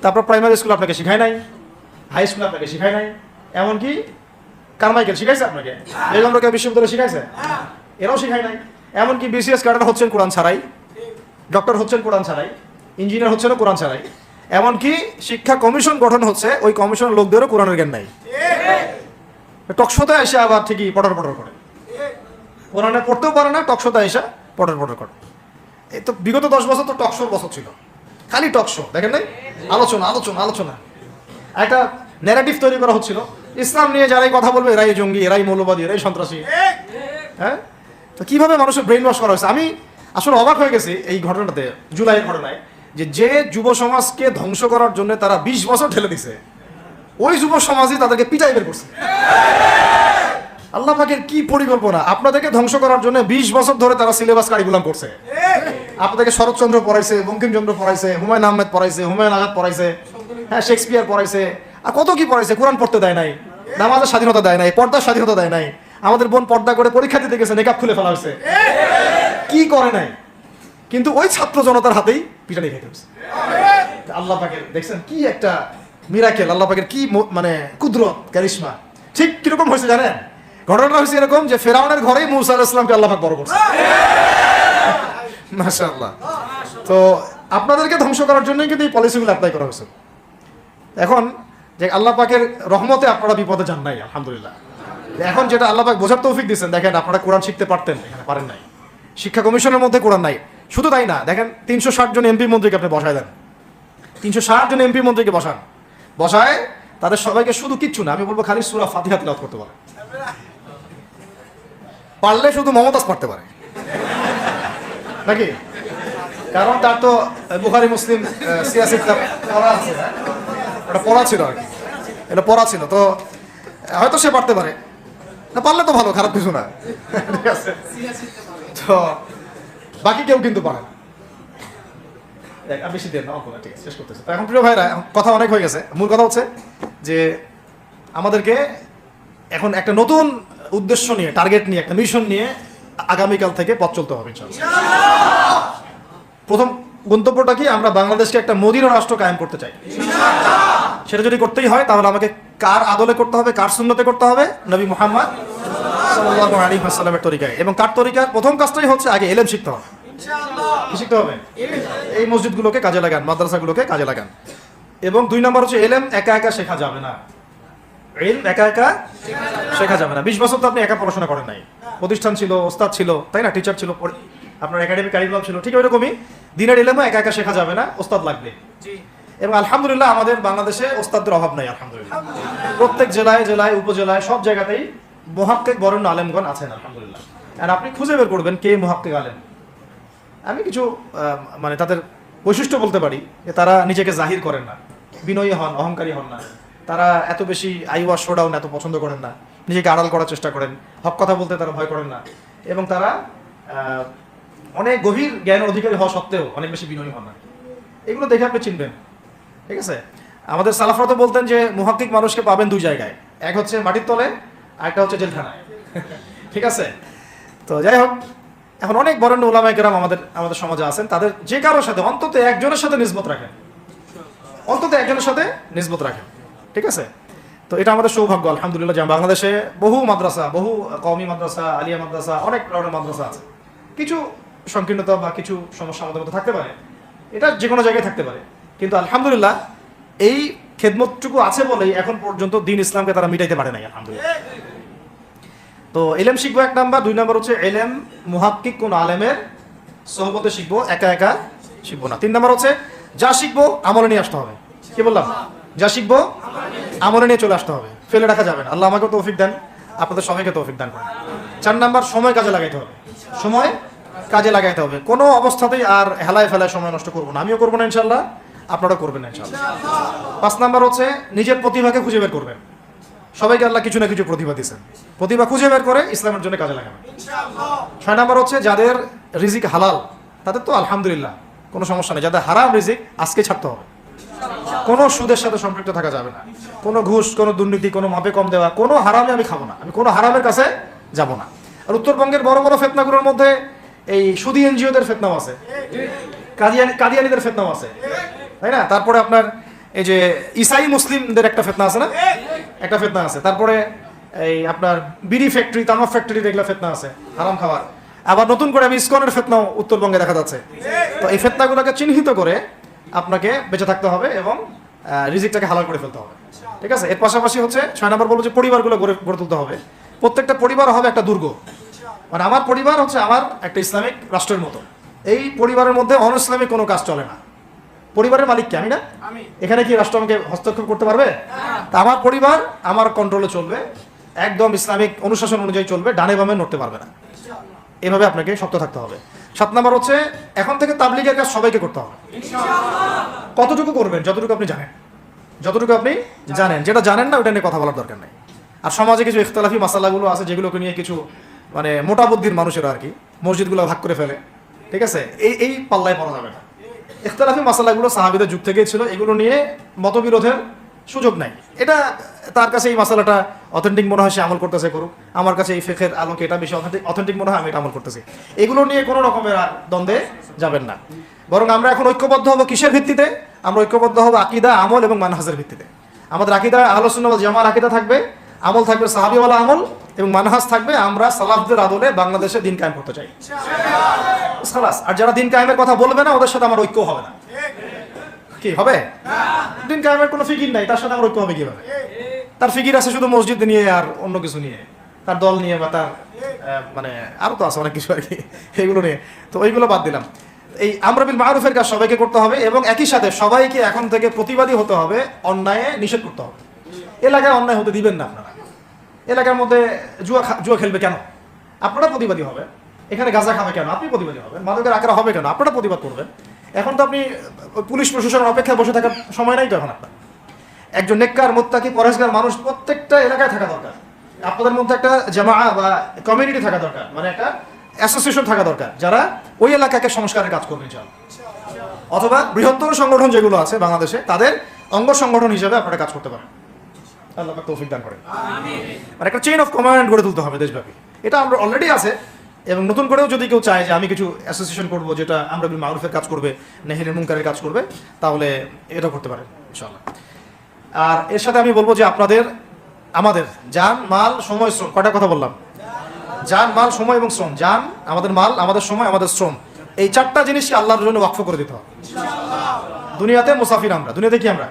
তারপর প্রাইমারি স্কুল আপনাকে শিখায় নাই, হাই স্কুল আপনাকে শিখায় নাই, এমনকি কারমাইকেল শিখাইছে আপনাকে, বেগমরোকেয়া বিশ্ববিদ্যালয়ে শিখাইছে, এরাও শিখায় নাই। এমনকি বিসিএস ক্যাডার হচ্ছেন কোরআন ছাড়াই, ডক্টর হচ্ছেন কোরআন ছাড়াই, ইঞ্জিনিয়ার হচ্ছেন কোরআন ছাড়াই, এমনকি শিক্ষা কমিশন গঠন হচ্ছে, ওই কমিশনের লোকদেরও কোরআনের জ্ঞান নাই। টকশোতে এসে আবার ঠিকই পটর করে, কোরআনে পড়তেও পারে না, টকশোতে এসে পটর করে। এই তো বিগত 10 বছর তো টকশোর বছর ছিল, খালি টকশো, দেখেন নাই? আলোচনা একটা ন্যারেটিভ তৈরি করা হচ্ছিল, ইসলাম নিয়ে যারাই কথা বলবে এরাই জঙ্গি, এরাই মৌলবাদী, এরাই সন্ত্রাসী। হ্যাঁ, তো কিভাবে মানুষের ব্রেইন ওয়াশ করা হয়েছে। আমি আসলে অবাক হয়ে গেছি এই ঘটনাতে, জুলাইয়ের ঘটনায়, যে যুব সমাজকে ধ্বংস করার জন্য তারা 20 বছর ঠেলে দিছে, ওই যুব সমাজই তাদেরকে পিটাই বের করছে। আল্লাহ পাকের কি পরিকল্পনা, আপনাদেরকে ধ্বংস করার জন্য 20 বছর ধরে তারা সিলেবাস কারিকুলাম করছে। আপনাদেরকে শরৎচন্দ্র পড়াইছে, বঙ্কিমচন্দ্র পড়াইছে, হুমায়ুন আহমেদ পড়াইছে, হুমায়ুন আজাদ পড়াইছে, হ্যাঁ শেক্সপিয়ার পড়াইছে, আর কত কি পড়াইছে। কোরআন পড়তে দেয় নাই, নামাজের স্বাধীনতা দেয় নাই, পর্দার স্বাধীনতা দেয় নাই। আমাদের বোন পর্দা করে পরীক্ষা দিতে গেছে, নেকাব খুলে ফেলা হয়েছে, কি করে নাই। কিন্তু ওই ছাত্র জনতার হাতেই পিটানি খাইতে হয়েছে। আল্লাহ পাকের দেখছেন কি একটা মিরাকেল, আল্লাহ পাকের কি মানে কুদরত, কারিশমা। ঠিক কিরকম হয়েছে জানেন? ঘটনাটা হয়েছে এরকম যে ফেরাউনের ঘরেই মুসা আলাইহিস সালামকে আল্লাহ পাক বড় করছে। মাশাআল্লাহ। তো আপনাদেরকে ধ্বংস করার জন্যই কিন্তু এই পলিসিগুলো অ্যাপ্লাই করা হয়েছে। এখন যে আল্লাহ পাকের রহমতে আপনারা বিপদে যান নাই, আলহামদুলিল্লাহ। এখন যেটা আল্লাহ পাক বোঝার তৌফিক দিচ্ছেন, দেখেন আপনারা কোরআন শিখতে পারতেন, এখানে পারেন নাই। শিক্ষা কমিশনের মধ্যে কোরআন নাই। শুধু তাই না, দেখেন 360 জন এমপি মন্ত্রীকে আপনি বসায় দেন, 360 জন এমপি মন্ত্রীকে বসায় তাদের সবাইকে শুধু কিচ্ছু না, আমি বলবো খালি সূরা ফাতিহা তিলাওয়াত করতে পারে, পারলে শুধু মমতাজ পড়তে পারে নাকি? কারণ তার তো বুখারী মুসলিম সিয়াসি পড়া আছে, এটা পড়া ছিল আর কি, এটা পড়া ছিল, তো হয়তো সে পারতে পারে না, পারলে তো ভালো, খারাপ কিছু না, ঠিক আছে। তো বাকি কেউ কিন্তু পারে না। বেশি দেন না, অল্প না, ঠিক আছে, শেষ করতেছে। তো এখন প্রিয় ভাইরা, কথা অনেক হয়ে গেছে। মূল কথা হচ্ছে যে আমাদেরকে এখন একটা নতুন উদ্দেশ্য নিয়ে, টার্গেট নিয়ে, একটা মিশন নিয়ে আগামীকাল থেকে পথ চলতে হবে ইনশাআল্লাহ। প্রথম গন্তব্যটা কি? আমরা বাংলাদেশকে একটা মদিনা রাষ্ট্র কায়েম করতে চাই। সেটা যদি করতেই হয় তাহলে আমাকে কার আদলে করতে হবে, কার সুন্নতে করতে হবে? নবী মুহাম্মদ সাল্লাল্লাহু আলাইহি ওয়াসাল্লামের তরিকায়। এবং কার তরিকার প্রথম কাজটাই হচ্ছে আগে ইলম শিখতে হবে। কি শিখতে হবে? এই মসজিদগুলোকে কাজে লাগান, মাদ্রাসাগুলোকে কাজে লাগান। এবং 2 নম্বর হচ্ছে ইলম একা একা শেখা যাবে না। ইলম একা একা শেখা যাবে না। 20 বছর তো আপনি একা পড়াশোনা করেন নাই, প্রতিষ্ঠান ছিল, ওস্তাদ ছিল, তাই না? টিচার ছিল, আপনার একাডেমিক কারিকুলাম ছিল, ঠিক ওইরকমই দিনের ইলমও একা একা শেখা যাবে না, ওস্তাদ লাগবে। এবং আলহামদুলিল্লাহ আমাদের বাংলাদেশে ওস্তাদের অভাব নাই, আলহামদুলিল্লাহ। প্রত্যেক জেলায় জেলায় উপজেলায় সব জায়গাতেই মুহাক্কিক বরেণ্য আলেমগণ আছেন, আলহামদুলিল্লাহ। আর আপনি খুঁজে বের করবেন কে মুহাক্কিক আলেম। আমি কিছু মানে তাদের বৈশিষ্ট্য বলতে পারি যে তারা নিজেকে জাহির করেন না, বিনয়ী হন, অহংকারী হন না, তারা এত বেশি আইওয়া শোডাউন এত পছন্দ করেন না, নিজেকে আড়াল করার চেষ্টা করেন, হক কথা বলতে তারা ভয় করেন না, এবং তারা অনেক গভীর জ্ঞানের অধিকারী হওয়া সত্ত্বেও অনেক বেশি বিনয়ী হন না। এগুলো দেখে আপনি চিনবেন, ঠিক আছে? আমাদের সালাফরা তো বলতেন যে মুহাক্কিক মানুষকে পাবেন 2 জায়গায়, এক হচ্ছে মাটির তলে, আর একটা হচ্ছে জেলখানায়, ঠিক আছে? তো যাই হোক, এখন অনেক বরেণ্য উলামায়ে কেরাম আমাদের সমাজে আছেন, তাদের যে কারোর সাথে অন্তত একজনের সাথে নিসবত রাখেন, অন্তত একজনের সাথে নিসবত রাখেন, ঠিক আছে? তো এটা আমাদের সৌভাগ্য, আলহামদুলিল্লাহ, যে বাংলাদেশে বহু মাদ্রাসা, বহু কওমি মাদ্রাসা, আলিয়া মাদ্রাসা, অনেক ধরনের মাদ্রাসা আছে। কিছু সংকীর্ণতা বা কিছু সমস্যা আমাদের মধ্যে থাকতে পারে, এটা যে কোনো জায়গায় থাকতে পারে, কিন্তু আলহামদুলিল্লাহ এই খেদমতটুকু আছে বলেই এখন পর্যন্ত দ্বীন ইসলামকে তারা মিটাইতে পারে নাই, আলহামদুলিল্লাহ। তো ইলম শিখবো 1 নাম্বার, 2 নাম্বার হচ্ছে ইলম মুহাক্কিক কোন আলেমের সোহবতে শিখবো, একা একা শিখবো না। 3 নাম্বার হচ্ছে যা শিখবো আমলে নিয়ে আসতে হবে। কি বললাম? যা শিখবো আমলে নিয়ে চলে আসতে হবে, ফেলে রাখা যাবে না। আল্লাহ আমাকে তৌফিক দেন, আপনাদের সবাইকে তৌফিক দান করেন। 4 নাম্বার সময় কাজে লাগাইতে হবে, সময় কাজে লাগাইতে হবে। কোনো অবস্থাতেই আর হেলায় ফেলায় সময় নষ্ট করবো না, আমিও করবো না ইনশাল্লাহ, আপনারা করবেন না ইনশাল্লাহ। 5 নাম্বার হচ্ছে নিজের প্রতিভাকে খুঁজে বের করবেন। সবাইকে আল্লাহ কিছু না কিছু প্রতিভা দিয়েছেন, প্রতিভা খুঁজে বের করে ইসলামের জন্য কাজে লাগাবেন। 6 নাম্বার হচ্ছে যাদের রিজিক হালাল তাদের তো আলহামদুলিল্লাহ কোনো সমস্যা নেই, যাদের হারাম রিজিক আজকে ছাড়তে হবে। কোনো সুদের সাথে সম্পৃক্ত থাকা যাবে না, কোনো ঘুষ, কোনো দুর্নীতি, কোনো মাপে কম দেওয়া, কোনো হারামে আমি খাবো না, আমি কোনো হারামের কাছে যাব না। আর উত্তরবঙ্গের বড় বড় ফেতনাগুলোর মধ্যে এই সুদী এনজিওদের ফেতনাও আছে, কাদিয়ানিদের ফেতনাও আছে, তাই না? তারপরে আপনার এই যে ইসাই মুসলিমদের একটা ফেতনা আছে না, একটা ফেতনা আছে। তারপরে এই আপনার বিড়ি ফ্যাক্টরি, তামাক ফ্যাক্টরি, দেখলে ফেতনা আছে হারাম খাওয়ার। আবার নতুন করে আমি ইসকনের ফেতনাও উত্তরবঙ্গে দেখা যাচ্ছে। তো এই ফেতনাগুলোকে চিহ্নিত করে আপনাকে বেঁচে থাকতে হবে এবং রিজিকটাকে হালাল করে ফেলতে হবে, ঠিক আছে? এর পাশাপাশি হচ্ছে 6 নম্বর বলবো যে পরিবারগুলো গড়ে তুলতে হবে। প্রত্যেকটা পরিবার হবে একটা দুর্গ, মানে আমার পরিবার হচ্ছে আমার একটা ইসলামিক রাষ্ট্রের মতো। এই পরিবারের মধ্যে অন ইসলামিক কোনো কাজ চলে না। পরিবারের মালিক কি? আমি না? এখানে কি রাষ্ট্র আমাকে হস্তক্ষেপ করতে পারবে? তা আমার পরিবার আমার কন্ট্রোলে চলবে, একদম ইসলামিক অনুশাসন অনুযায়ী চলবে, ডানে বামে নড়তে পারবে না। এভাবে আপনাকে শক্ত থাকতে হবে। 7 নম্বর হচ্ছে এখন থেকে তাবলীগের কাজ সবাইকে করতে হবে। কতটুকু করবেন? যতটুকু আপনি জানেন, যতটুকু আপনি জানেন। যেটা জানেন না ওটা নিয়ে কথা বলার দরকার নেই। আর সমাজে কিছু ইখতলাফি মাসালাগুলো আছে যেগুলোকে নিয়ে কিছু মানে মোটা বুদ্ধির মানুষেরা আর কি মসজিদগুলো ভাগ করে ফেলে, ঠিক আছে, এই পাল্লায় পড়া যাবে না। ইখতলাফি মাসালাগুলো সাহাবীদের যুগ থেকেই ছিল, এগুলো নিয়ে মতবিরোধের সুযোগ নাই। এটা তার কাছে এই মাসালাটা অথেন্টিক মনে হয়, সে আমল করতেছে করুক। আমার কাছে এই ফিকহের আলোকে এটা বেশি অথেন্টিক মনে হয়, আমি এটা আমল করতেছি। এগুলো নিয়ে কোনো রকমের আর দ্বন্দ্বে যাবেন না। বরং আমরা এখন ঐক্যবদ্ধ হব কিসের ভিত্তিতে? আমরা ঐক্যবদ্ধ হব আকীদা, আমল এবং মানহাজের ভিত্তিতে। আমাদের আকীদা আহলুস সুন্নাহ ওয়াল জামাআর আকীদা থাকবে, আমল থাকবে সাহাবীওয়ালা আমল, এবং মানহাজ থাকবে আমরা সালাফদের আদলে বাংলাদেশে দিন কায়েম করতে চাই। খালাস। আর যারা দিন কায়েমের কথা বলবে না ওদের সাথে আমার ঐক্য হবে না। কি হবে? দিন কায়েমের কোনো ফিকির নাই, তার সাথে আমার ঐক্য হবে কিভাবে? তার ফিকির আছে শুধু মসজিদ নিয়ে আর অন্য কিছু নিয়ে, তার দল নিয়ে বা তার মানে আরো তো আছে অনেক কিছু আর কি, এগুলো নিয়ে। তো ওইগুলো বাদ দিলাম। এই আমর বিল মারুফের কাজ সবাইকে করতে হবে, এবং একই সাথে সবাইকে এখন থেকে প্রতিবাদী হতে হবে, অন্যায়ে নিষেধ করতে হবে। এলাকায় অন্যায় হতে দিবেন না আপনারা। এলাকার মধ্যে জুয়া খেলবে কেন? আপনারা প্রতিবাদী হবে। এখানে গাঁজা খাবে কেন? আপনি প্রতিবাদী হবেন। মাদকের আকারা হবে কেন? আপনারা প্রতিবাদ করবেন। এখন তো আপনি পুলিশ প্রশাসনের অপেক্ষায় বসে থাকার সময় নাই তো এখন আপনার। একজন নেককার মুত্তাকি পরহেজগার মানুষ প্রত্যেকটা এলাকায় থাকা দরকার। আপনাদের মধ্যে একটা জামা বা কমিউনিটি থাকা দরকার, মানে একটা অ্যাসোসিয়েশন থাকা দরকার, যারা ওই এলাকাকে সংস্কারের কাজ করবে চান। অথবা বৃহত্তর সংগঠন যেগুলো আছে বাংলাদেশে, তাদের অঙ্গ সংগঠন হিসেবে আপনারা কাজ করতে পারেন। আল্লাহ পাক তৌফিক দান করেন। মানে একটা চেইন অফ কমান্ড গড়ে তুলতে হবে দেশব্যাপী। এটা আমরা অলরেডি আছে, এবং নতুন করেও যদি কেউ চায় যে আমি কিছু অ্যাসোসিয়েশন করবো যেটা আমর বিল মারুফের কাজ করবে, নাহিয়ানিল মুনকারের কাজ করবে, তাহলে এটা করতে পারেন ইনশাআল্লাহ। আর এর সাথে আমি বলবো যে আমাদের জান, মাল, সময়, শ্রম, কয়টা কথা বললাম? জান, মাল, সময় এবং শ্রম। জান, আমাদের মাল, আমাদের সময়, আমাদের শ্রম, এই চারটা জিনিসকে আল্লাহর জন্য ওয়াকফ করে দিতে হবে। দুনিয়াতে মুসাফির আমরা, দুনিয়াতে কি আমরা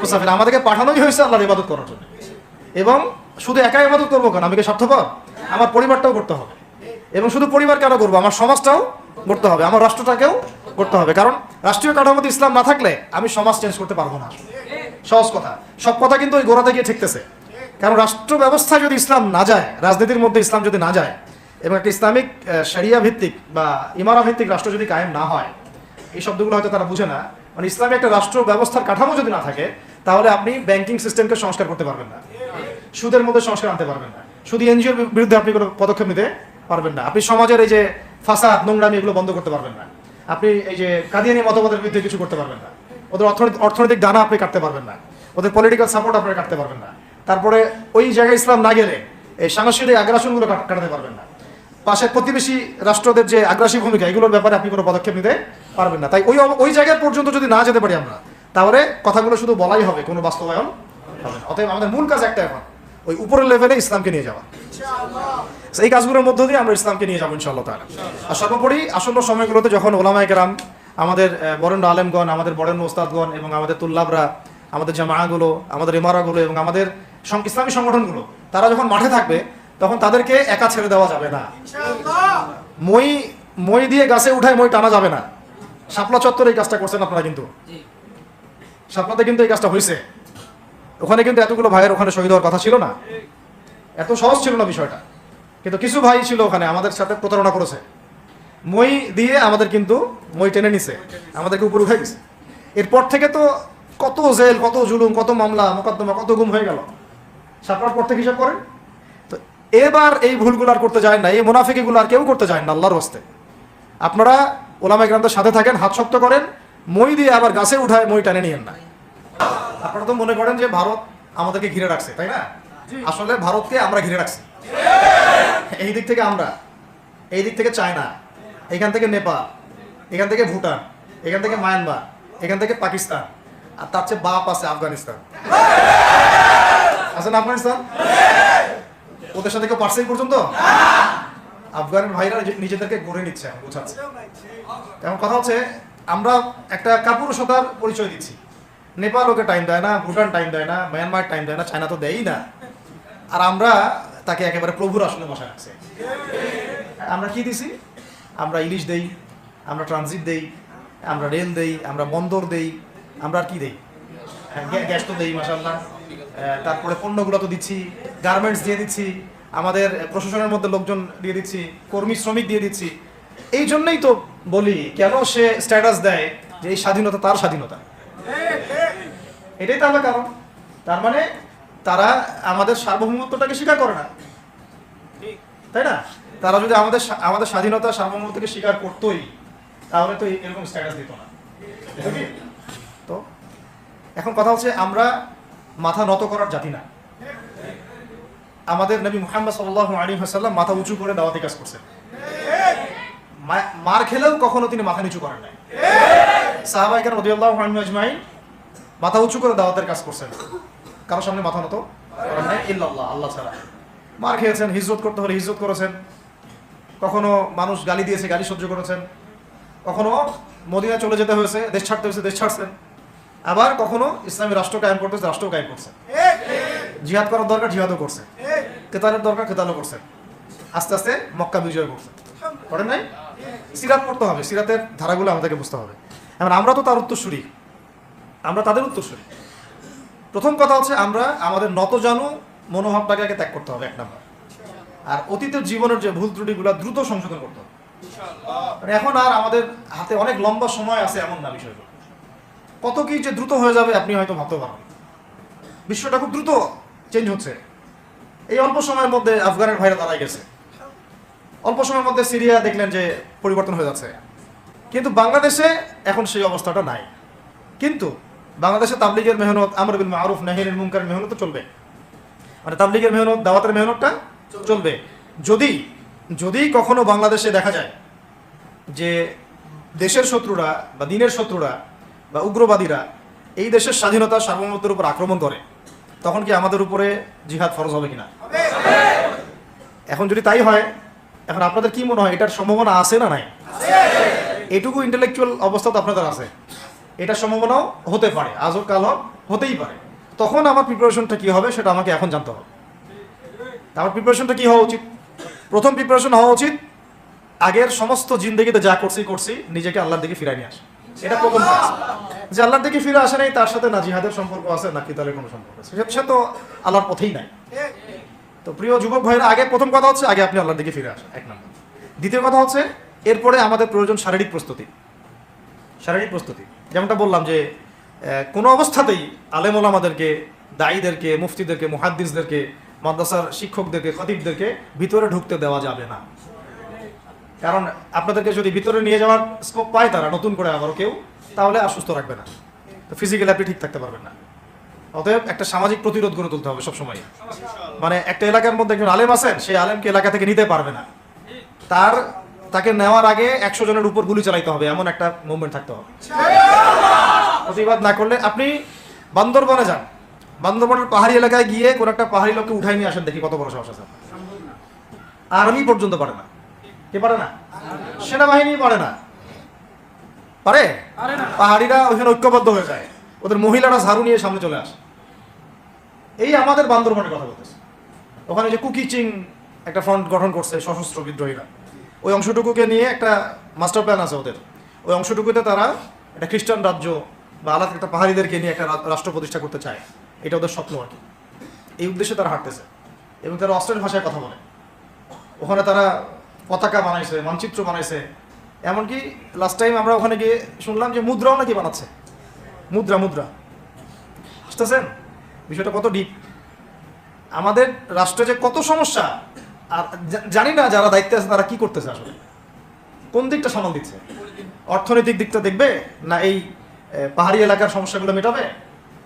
মুসাফির। আমাদেরকে পাঠানোই হয়েছে আল্লাহর ইবাদত করার জন্য। এবং শুধু একাই ইবাদত করবো কেন? আমি কি স্বার্থপর? আমার পরিবারটাও করতে হবে। এবং শুধু পরিবার কেন করবো? আমার সমাজটাও করতে হবে, আমার রাষ্ট্রটাকেও করতে হবে। কারণ রাষ্ট্রীয় কাঠামোতে ইসলাম না থাকলে আমি সমাজ চেঞ্জ করতে পারবো না। সহজ কথা, সব কথা কিন্তু ওই গোড়াতে গিয়ে ঠেকতেছে। কারণ রাষ্ট্র ব্যবস্থায় যদি ইসলাম না যায়, রাজনীতির মধ্যে ইসলাম যদি না যায়, এবং একটা ইসলামিক শরিয়া ভিত্তিক বা ইমারা ভিত্তিক রাষ্ট্র যদি কায়েম না হয়, এই শব্দগুলো হয়তো তারা বুঝে না। মানে ইসলামী একটা রাষ্ট্র ব্যবস্থার কাঠামো যদি না থাকে, তাহলে আপনি ব্যাংকিং সিস্টেমকে সংস্কার করতে পারবেন না, সুদের মধ্যে সংস্কার আনতে পারবেন না, শুধু এনজিওর বিরুদ্ধে আপনি কোনো পদক্ষেপ নিতে পারবেন না, আপনি সমাজের এই যে ফাসাদ, নোংরামি, এগুলো বন্ধ করতে পারবেন না, আপনি এই যে কাদিয়ানি মতবাদের বিরুদ্ধে কিছু করতে পারবেন না, ওদের অর্থনৈতিক দানা আপনি কাটতে পারবেন না, ওদের পলিটিক্যাল সাপোর্ট আপনি কাটতে পারবেন না। তারপরে ওই জায়গায় ইসলাম না গেলে এই সাংস্কৃতিক আগ্রাসনগুলো কাটাতে পারবেন না। পাশের প্রতিবেশী রাষ্ট্রদের যে আগ্রাসী ভূমিকা, এগুলোর ব্যাপারে আপনি কোনো পদক্ষেপ নিতে পারবেন না। তাই ওই জায়গা পর্যন্ত যদি না যেতে পারি আমরা, তাহলে কথাগুলো শুধু বলাই হবে, কোনো বাস্তবায়ন হবে না। অতএব আমাদের মূল কাজ একটা, এখন ওই উপরের লেভেলে ইসলামকে নিয়ে যাওয়া। এই কাজগুলোর মধ্য দিয়ে আমরা ইসলামকে নিয়ে যাবো ইনশাআল্লাহ তাআলা। আর সর্বোপরি আসন্ন সময়গুলোতে যখন ওলামায়ে কেরাম, আমাদের বরেণ্য আলেমগণ, আমাদের বরেণ্য ওস্তাদগণ, এবং আমাদের তুল্লাবরা, আমাদের জামাআগুলো, আমাদের ইমারাগুলো, এবং আমাদের ইসলামী সংগঠনগুলো, তারা যখন মাঠে থাকবে, তখন তাদেরকে একা ছেড়ে দেওয়া যাবে না। মই দিয়ে গাছে উঠায় মই টানা যাবে না। শাপলা চত্বরে এই কাজটা করছেন আপনারা, কিন্তু শাপলাতে কিন্তু এই কাজটা হয়েছে। ওখানে কিন্তু এতগুলো ভাইয়ের ওখানে শহীদ হওয়ার কথা ছিল না, এত সহজ ছিল না বিষয়টা। কিন্তু কিছু ভাই ছিল ওখানে, আমাদের সাথে প্রতারণা করেছে, মই দিয়ে আমাদের কিন্তু মই টেনে নিছে, আমাদেরকে উপরে উঠে গেছে। এরপর থেকে তো কত জেল, কত জুলুম, কত মামলা মোকদ্দমা, কত গুম হয়ে গেল। শাপলার পর থেকে হিসাব করেন তো। এবার এই ভুলগুলো আর করতে যায় না, এই মুনাফিকিগুলো আর কেউ করতে যায় না। আল্লাহর হস্তে আপনারা ওলামায়ে কেরামদের সাথে থাকেন, হাত শক্ত করেন, মই দিয়ে আবার গাছে উঠায় মই টানে নিয়েন না। আপনারা তো মনে করেন যে ভারত আমাদেরকে ঘিরে রাখছে, তাই না? আসলে ভারতকে আমরা ঘিরে রাখছি। এই দিক থেকে আমরা, এই দিক থেকে চায়না, এখান থেকে নেপাল, এখান থেকে ভুটান, এখান থেকে মায়ানমার, এখান থেকে পাকিস্তান, আর তার চেয়ে বাপ আছে আফগানিস্তান। আছেন আফগানিস্তান? ওদের সাথে কেউ পারছে এই পর্যন্ত? আফগানের ভাইরা নিজেদেরকে গড়ে নিচ্ছে, বোঝাচ্ছে। এখন কথা হচ্ছে, আমরা একটা কাপুরুষতার পরিচয় দিচ্ছি। নেপাল ওকে টাইম দেয় না, ভুটান টাইম দেয় না, মায়ানমার টাইম দেয় না, চায়না তো দেয়ই না। আর আমরা তাকে একেবারে প্রভুর আসনে বসা রাখছে। আমরা কি দিছি? আমরা ইলিশ দেই, আমরা ট্রানজিট দেই, আমরা রেল দেই, আমরা বন্দর দেই, আমরা আর কি দেই? গ্যাস তো দেই মাশাআল্লাহ। তারপরে পণ্যগুলো তো দিচ্ছি, গার্মেন্টস দিয়ে দিচ্ছি, আমাদের প্রশাসনের মধ্যে লোকজন দিয়ে দিচ্ছি, কর্মী শ্রমিক দিয়ে দিচ্ছি। এই জন্যই তো বলি, কেন সে স্ট্যাটাস দেয় যে এই স্বাধীনতা তার স্বাধীনতা। এটাই তাহলে কারণ। তার মানে তারা আমাদের সার্বভৌমত্বটাকে স্বীকার করে না, তাই না? তারা যদি আমাদের স্বাধীনতা সার্বভৌমত্বকে স্বীকার করতোই তাহলে তো এরকম স্ট্যাটাস দিত না। তো এখন কথা হচ্ছে আমরা মাথা নত করার জাতি না। আমাদের নবী মুহাম্মদ সাল্লাল্লাহু আলাইহি ওয়াসাল্লাম মাথা উঁচু করে দাওয়াতি কাজ করছেন। মার খেলেও কখনো তিনি মাথা নিচু করেন নাই। সাহাবায়ে কেরাম রাদিয়াল্লাহু আনহুম আজমাইন মাথা উঁচু করে দাওয়াতের কাজ করছেন, কারোর সামনে মাথা নত করেন নাই ইল্লাল্লাহ, আল্লাহ ছাড়া। মার খেয়েছেন, হিজরত করতে হলে হিজরত করেছেন, কখনো মানুষ গালি দিয়েছে, গালি সহ্য করেছেন, কখনো মদিনা চলে যেতে হয়েছে, দেশ ছাড়তে হয়েছে, দেশ ছাড়ছেন, আবার কখনো ইসলামী রাষ্ট্র কায়েম করতে হয়েছে, রাষ্ট্র কায়েম করছেন। জিহাদ করার দরকার জিহাদও করছে, কেতালের দরকার কেতালও করছে, আস্তে আস্তে মক্কা বিজয় করছে, করেন নাই? সিরাত পড়তে হবে, সিরাতের ধারাগুলো আমাদেরকে বুঝতে হবে। এখন আমরা তো তার উত্তরসূরি, আমরা তাদের উত্তরসূরি। প্রথম কথা হচ্ছে আমরা আমাদের নতজানু মনোভাবটাকে আগে ত্যাগ করতে হবে, এক নাম্বার। আর অতীতের জীবনের যে ভুল ত্রুটিগুলো দ্রুত সংশোধন করতে হবে। মানে এখন আর আমাদের হাতে অনেক লম্বা সময় আছে এমন না বিষয়গুলো। কত কি যে দ্রুত হয়ে যাবে আপনি হয়তো ভাবতে পারবেন। বিশ্বটা খুব দ্রুত চেঞ্জ হচ্ছে। এই অল্প সময়ের মধ্যে আফগানের ভাইরা দাঁড়াই গেছে, অল্প সময়ের মধ্যে সিরিয়া দেখলেন যে পরিবর্তন হয়ে যাচ্ছে। কিন্তু বাংলাদেশে এখন সেই অবস্থাটা নাই। কিন্তু বাংলাদেশে তাবলিগের মেহনত, আমর বিল মারুফ নাহি আনিল মুনকারের মেহনত তো চলবে, মানে তাবলিগের মেহনত, দাওয়াতের মেহনতটা চলবে। যদি যদি কখনো বাংলাদেশে দেখা যায় যে দেশের শত্রুরা বা দিনের শত্রুরা বা উগ্রবাদীরা এই দেশের স্বাধীনতা সার্বভৌমত্বের উপর আক্রমণ করে, তখন কি আমাদের উপরে জিহাদ ফরজ হবে কিনা? এখন যদি তাই হয়, এখন আপনাদের কি মনে হয় এটার সম্ভাবনা আছে না নাই? এটুকু ইন্টেলেকচুয়াল অবস্থা তো আপনাদের আছে, এটার সম্ভাবনাও হতে পারে, আজ হোক কাল হোক, হতেই পারে। তখন আমার প্রিপারেশনটা কি হবে সেটা আমাকে এখন জানতে হবে। আমার প্রিপারেশনটা কি হওয়া উচিত? প্রথম প্রিপারেশন হওয়া উচিত আগের সমস্ত জিন্দেগিতে যা করছি নিজেকে আল্লাহর দিকে ফিরাই নিয়ে আসে। এটা প্রথম কাজ। যে আল্লাহর দিকে ফিরে আসে নাই, তার সাথে না জিহাদের সম্পর্ক আছে না কিতালের কোনো সম্পর্ক আছে, সে তো আল্লাহর পথেই নাই। তো প্রিয় যুবক ভাইরা, আগে প্রথম কথা হচ্ছে আগে আপনি আল্লাহর দিকে ফিরে আসেন, এক নম্বর। দ্বিতীয় কথা হচ্ছে এরপরে আমাদের প্রয়োজন শারীরিক প্রস্তুতি। শারীরিক প্রস্তুতি যেমনটা বললাম যে কোনো অবস্থাতেই আলেম ওলামাদেরকে, দায়ীদেরকে, মুফতিদেরকে, মুহাদ্দিসদেরকে, মাদ্রাসার শিক্ষকদেরকে, খতিবদেরকে ভিতরে ঢুকতে দেওয়া যাবে না। কারণ আপনাদেরকে যদি ভিতরে নিয়ে যাওয়ার স্কোপ পায় তারা নতুন করে আবারও কেউ, তাহলে আর সুস্থ রাখবে না, তো ফিজিক্যালি আপনি ঠিক থাকতে পারবেন না। অতএব একটা সামাজিক প্রতিরোধ গড়ে তুলতে হবে সবসময়। মানে একটা এলাকার মধ্যে একজন আলেম আছেন, সেই আলেমকে এলাকা থেকে নিতে পারবে না, তাকে নেওয়ার আগে 100 জনের উপর গুলি চালাইতে হবে, এমন একটা মুভমেন্ট থাকতে হবে। প্রতিবাদ না করলে আপনি বান্দরবনে যান, বান্দরবনের পাহাড়ি এলাকায় গিয়ে কোন একটা পাহাড়ি লোককে উঠাই নিয়ে আসেন, দেখি কত বড় সাহস আছে। আর্মি পর্যন্ত পারে না। কে পারে না? সেনাবাহিনী পারে না। পারে? পাহাড়িরা ওইখানে ঐক্যবদ্ধ হয়ে যায়, ওদের মহিলারা ঝাড়ু নিয়ে সামনে চলে আসে। এই আমাদের বান্দরবনের কথা বলতেছে। ওখানে যে কুকিচিং একটা ফ্রন্ট গঠন করছে সশস্ত্র বিদ্রোহীরা, ওই অংশটুকুকে নিয়ে একটা মাস্টার প্ল্যান আছে ওদের। ওই অংশটুকুতে তারা একটা খ্রিস্টান রাজ্য বা আলাদা একটা পাহাড়িদেরকে নিয়ে একটা রাষ্ট্র প্রতিষ্ঠা করতে চায়। এটা ওদের স্বপ্ন আর কি। এই উদ্দেশ্যে তারা হাঁটতেছে এবং তারা অস্ট্রেল ভাষায় কথা বলে। ওখানে তারা পতাকা বানাইছে, মানচিত্র বানাইছে, এমনকি লাস্ট টাইম আমরা ওখানে গিয়ে শুনলাম যে মুদ্রাও নাকি বানাচ্ছে। মুদ্রা বুঝতেছেন বিষয়টা কত ডিপ? আমাদের রাষ্ট্রে যে কত সমস্যা, আর জানি না যারা দায়িত্বে আছে তারা কি করতেছে, আসলে কোন দিকটা সামাল দিচ্ছে। অর্থনৈতিক দিকটা দেখবে না এই পাহাড়ি এলাকার সমস্যাগুলো মেটাবে,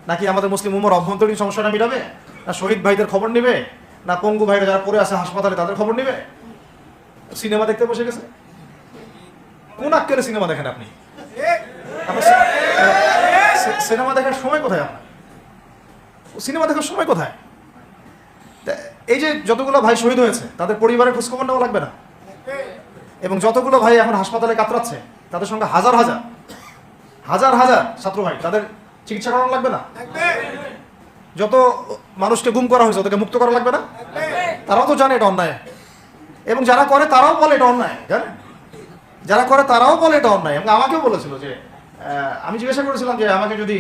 নাকি আমাদের মুসলিম উম্মার অভ্যন্তরীণ সমস্যাটা মেটাবে, না শহীদ ভাইদের খবর নেবে, না পঙ্গু ভাইরা যারা পড়ে আছে হাসপাতালে তাদের খবর নেবে? সিনেমা দেখতে বসে গেছে। কোন আক্কেলে সিনেমা দেখেন আপনি? সিনেমা দেখার সময় কোথায় আপনার? সিনেমা দেখার সময় কোথায়? এই যে যতগুলো ভাই শহীদ হয়েছে তাদের পরিবারের খোঁজখবর নেওয়া লাগবে না? এবং যতগুলো ভাই এখন হাসপাতালে কাতরাচ্ছে তাদের সঙ্গে হাজার হাজার ছাত্র ভাই, তাদের চিকিৎসা করানো লাগবে না? যত মানুষকে গুম করা হয়েছে ওদেরকে মুক্ত করা লাগবে না? তারাও তো জানে এটা অন্যায়, এবং যারা করে তারাও বলে এটা অন্যায়। জানেন, যারা করে তারাও বলে এটা অন্যায়। এবং আমাকেও বলেছিল যে আমি জিজ্ঞাসা করেছিলাম যে আমাকে যদি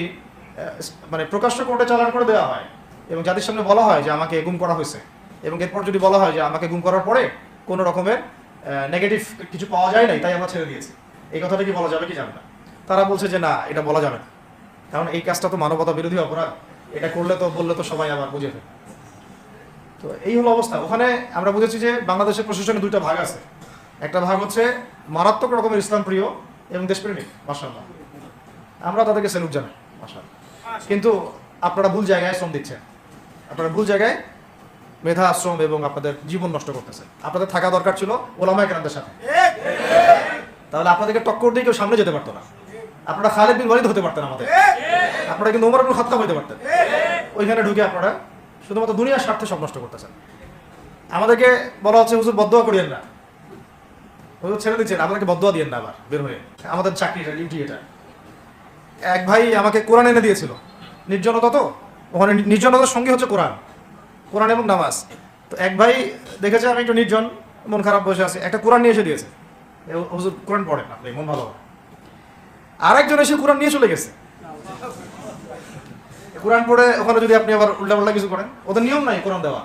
মানে প্রকাশ্য কোর্টে চালান করে দেওয়া হয় এবং যাদের সামনে বলা হয় যে আমাকে গুম করা হয়েছে, এবং এরপর যদি বলা হয় যে আমাকে গুম করার পরে কোনো রকমের নেগেটিভ কিছু পাওয়া যায় নাই তাই আমরা ছেড়ে দিয়েছি, এই কথাটা কি বলা যাবে কি যাবে না? তারা বলছে যে না, এটা বলা যাবে না, কারণ এই কাজটা তো মানবতা বিরোধী অপরাধ, এটা করলে তো বললে তো সবাই আবার বুঝে ফেলে। তো এই হলো অবস্থা। ওখানে আমরা বুঝেছি যে বাংলাদেশের প্রশাসনে দুইটা ভাগ আছে। একটা ভাগ হচ্ছে মারাত্মক রকমের ইসলাম প্রিয় এবং দেশপ্রেমিক, মাশাআল্লাহ, আমরা তাদেরকে স্যালুট জানাই, মাশাআল্লাহ। কিন্তু আপনারা ভুল জায়গায় শ্রম দিচ্ছেন, আপনারা ভুল জায়গায় মেধা আশ্রম এবং আপনাদের জীবন নষ্ট করতেছেন। আপনাদের থাকা দরকার ছিল ওলামায়ে কেরামদের সাথে, তাহলে আপনাদেরকে টক্কর দিয়ে কেউ সামনে যেতে পারতো না। আপনারা খালিদ বিন ওয়ালিদ হতে পারতেন আমাদের, আপনারা কিন্তু ওমর ইবনে খাত্তাব হতে পারতেন। ওইখানে ঢুকে আপনারা শুধুমাত্র দুনিয়ার স্বার্থে সব নষ্ট করতেছেন। আমাদেরকে বলা হচ্ছে হুজুর বদদোয়া করিয়েন না, হুজুর ছেড়ে দিচ্ছেন, আমাদেরকে বদদোয়া দিয়েন না আবার বের হয়ে। আমাদের চাকরিটা ডিউটি এটা। এক ভাই আমাকে কোরআন এনে দিয়েছিল, নির্জনতা তো ওখানে, নির্জনতার সঙ্গে হচ্ছে কোরআন, কোরআন এবং নামাজ। তো এক ভাই দেখেছে আমি একটু নির্জন, মন খারাপ বসে আছে, একটা কোরআন নিয়ে এসে দিয়েছে, হুজুর কোরআন পড়েন আপনি, মন ভালো হবে। আরেকজন এসে কোরআন নিয়ে চলে গেছে। কোরআন পড়ে ওখানে যদি আপনি আবার উল্টাপাল্টা কিছু করেন, ওদের নিয়ম নাই কোরআন দেওয়া,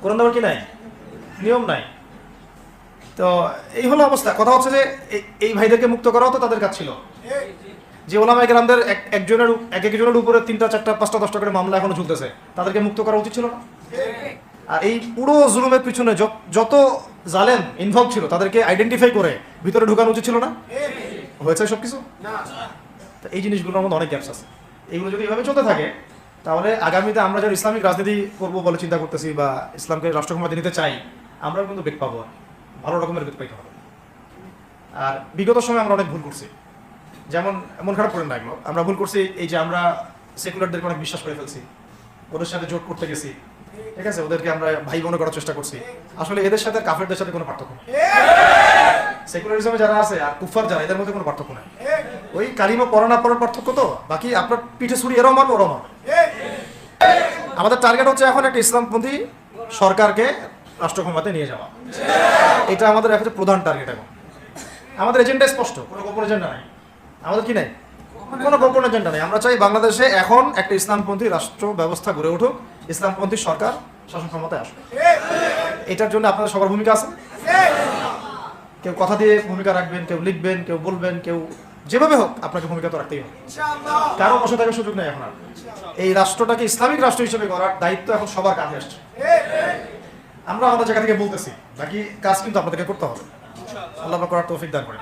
কোরআন দেওয়ার কি নাই, নিয়ম নাই। তো এই হলো অবস্থা। কথা হচ্ছে যে এই ভাইদেরকে মুক্ত করাও তো তাদের কাজ ছিল। যে ওলামায়ে কেরামদের একজনের উপরে 3টা 4টা 5টা 10টা করে মামলা এখনো ঝুলতেছে, তাদেরকে মুক্ত করা উচিত ছিল না? আর এই পুরো জুলুমের পিছনে যত জালেম ইনভলভ ছিল তাদেরকে আইডেন্টিফাই করে ভিতরে ঢুকানো উচিত ছিল না? হয়েছে সবকিছু? তো এই জিনিসগুলোর মধ্যে অনেক গ্যাপস আছে। এইগুলো যদি এভাবে চলতে থাকে তাহলে আগামীতে আমরা যারা ইসলামিক রাজনীতি করবো বলে চিন্তা করতেছি বা ইসলামকে রাষ্ট্র ক্ষমতা নিতে চাই, আমরাও কিন্তু বেগ পাবো, ভালো রকমের বেগ পাইতে হবে। আর বিগত সময় আমরা অনেক ভুল করছি, যেমন মন খারাপ করেন না, এগুলো আমরা ভুল করছি। এই যে আমরা সেকুলারদেরকে অনেক বিশ্বাস করে ফেলছি, ওদের সাথে জোট করতে গেছি, ঠিক আছে, ওদেরকে আমরা ভাই বোন করার চেষ্টা করছি। আসলে এদের সাথে কাফেরদের সাথে কোনো পার্থক্য নেই। সেকুলারিজমে যারা আছে আর কুফার যারা, এদের মধ্যে কোনো পার্থক্য নেই। ওই কালিমা পড়া না পড়ার পার্থক্য তো, বাকি আপনার পিঠে ছুরি এরাও মারবে ওরাও মারবে। আমাদের টার্গেট হচ্ছে এখন একটা ইসলামপন্থী সরকারকে রাষ্ট্র ক্ষমতায় নিয়ে যাওয়া, এটা আমাদের একটা প্রধান টার্গেট। এখন আমাদের এজেন্ডা স্পষ্ট, কোনো গোপন এজেন্ডা নাই আমাদের। কি নাই? কোনো গোপন এজেন্ডা নেই। আমরা চাই বাংলাদেশে এখন একটা ইসলামপন্থী রাষ্ট্র ব্যবস্থা গড়ে উঠুক, ইসলামপন্থী সরকার শাসন ক্ষমতায় আসুক। এটার জন্য আপনাদের সবার ভূমিকা আছে। কেউ কথা দিয়ে ভূমিকা রাখবেন, কেউ লিখবেন, কেউ বলবেন, কেউ যেভাবে হোক আপনাকে ভূমিকা তো রাখতেই হবে। কারো বসে থাকার সুযোগ নেই এখন আর। এই রাষ্ট্রটাকে ইসলামিক রাষ্ট্র হিসেবে গড়ার দায়িত্ব এখন সবার কাঁধে আসছে। আমরা আমাদের জায়গা থেকে বলতেছি, বাকি কাজ কিন্তু আপনাদেরকে করতে হবে। আল্লাহ পাক করার তৌফিক দান করেন।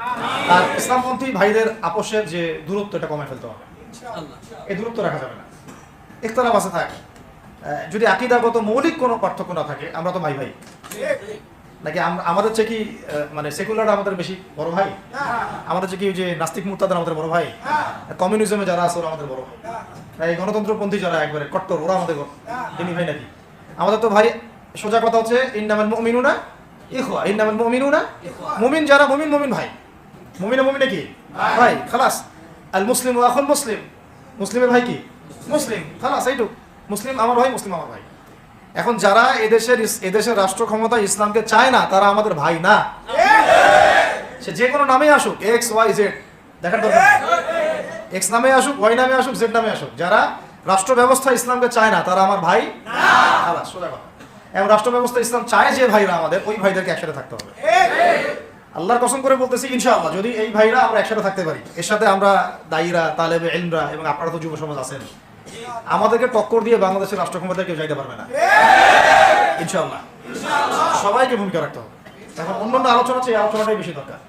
আর ইসলামপন্থী ভাইদের আপোষের যে দূরত্ব, এটা কমায় ফেলতে হবে। এই দূরত্ব রাখা যাবে না। ইখতিলাফ আছে থাক, যদি আকীদাগত মৌলিক কোনো পার্থক্য না থাকে, আমরা তো ভাই ভাই নাকি? আমাদের চেয়ে কি মানে সেকুলার আমাদের বেশি বড় ভাই? আমাদের চেয়ে কি যে নাস্তিক মুরতাদ আমাদের বড় ভাই? কমিউনিজমে যারা আছে ওরা আমাদের বড় ভাই? এই গণতন্ত্রপন্থী যারা একবারে কট্টর, ওরা আমাদের তিনি ভাই নাকি? আমাদের তো ভাই, সোজা কথা হচ্ছে ইন্নামাল মুমিনুনা ইখওয়া, ইন্নামাল মুমিনুনা, মুমিন যারা মুমিন ভাই, মুমিনে কি ভাই, খালাস। আল মুসলিম ওয়া আখুল মুসলিম, মুসলিমের ভাই কি মুসলিম, খালাস, এইটুক। মুসলিম আমার ভাই, মুসলিম আমার ভাই। এখন যারা এদেশের রাষ্ট্র ক্ষমতা ইসলামকে চায় না, তারা আমাদের ভাই না। সে যে কোনো নামে আসুক, এক্স ওয়াই জেড, দেখার দরকার। এক্স নামে আসুক, ওয়াই নামে আসুক, জেড নামে আসুক, যারা রাষ্ট্র ব্যবস্থা ইসলামকে চায় না তারা আমার ভাই না। সোজা কথা। এবং রাষ্ট্র ব্যবস্থা ইসলাম চায় যে ভাইরা আমাদের, ওই ভাইদেরকে একসাথে থাকতে হবে। আল্লাহর কসম করে বলতেছি, ইনশাআল্লাহ যদি এই ভাইরা আমরা একসাথে থাকতে পারি, এর সাথে আমরা দায়ীরা, তালেবে ইলমরা এবং আপনারা তো যুব সমাজ আছেন, আমাদেরকে টক্কর দিয়ে বাংলাদেশের রাষ্ট্র ক্ষমতায় কেউ যাইতে পারবে না, ইনশাআল্লাহ। সবাইকে ভূমিকা রাখতে হবে। এখন অন্যান্য আলোচনা আছে, এই আলোচনাটাই বেশি দরকার।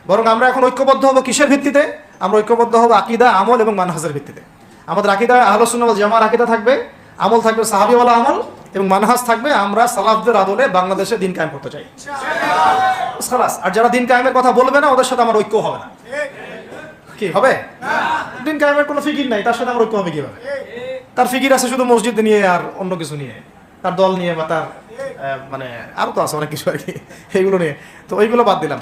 বরং আমরা এখন ঐক্যবদ্ধ হব কিসের ভিত্তিতে? আমরা ঐক্যবদ্ধ হব আকীদা, আমল এবং মানহাজের ভিত্তিতে। আমাদের আকীদা আহলুস সুন্নাহ ওয়াল জামাআর আকীদা থাকবে, আমল থাকবে সাহাবীওয়ালা আমল, এবং মানহাজ থাকবে আমরা সালাফদের আদলে বাংলাদেশে দিন কায়েম করতে চাই। খালাস। আর যারা দিন কায়েমের কথা বলবে না, ওদের সাথে আমার ঐক্য হবে না। কি হবে? দিন কায়েমের কোনো ফিকির নাই, তার সাথে আমার ঐক্য হবে কিভাবে? তার ফিকির আছে শুধু মসজিদ নিয়ে আর অন্য কিছু নিয়ে, তার দল নিয়ে বা তার মানে আরো তো আছে অনেক কিছু আর কি, এইগুলো নিয়ে। তো ওইগুলো বাদ দিলাম।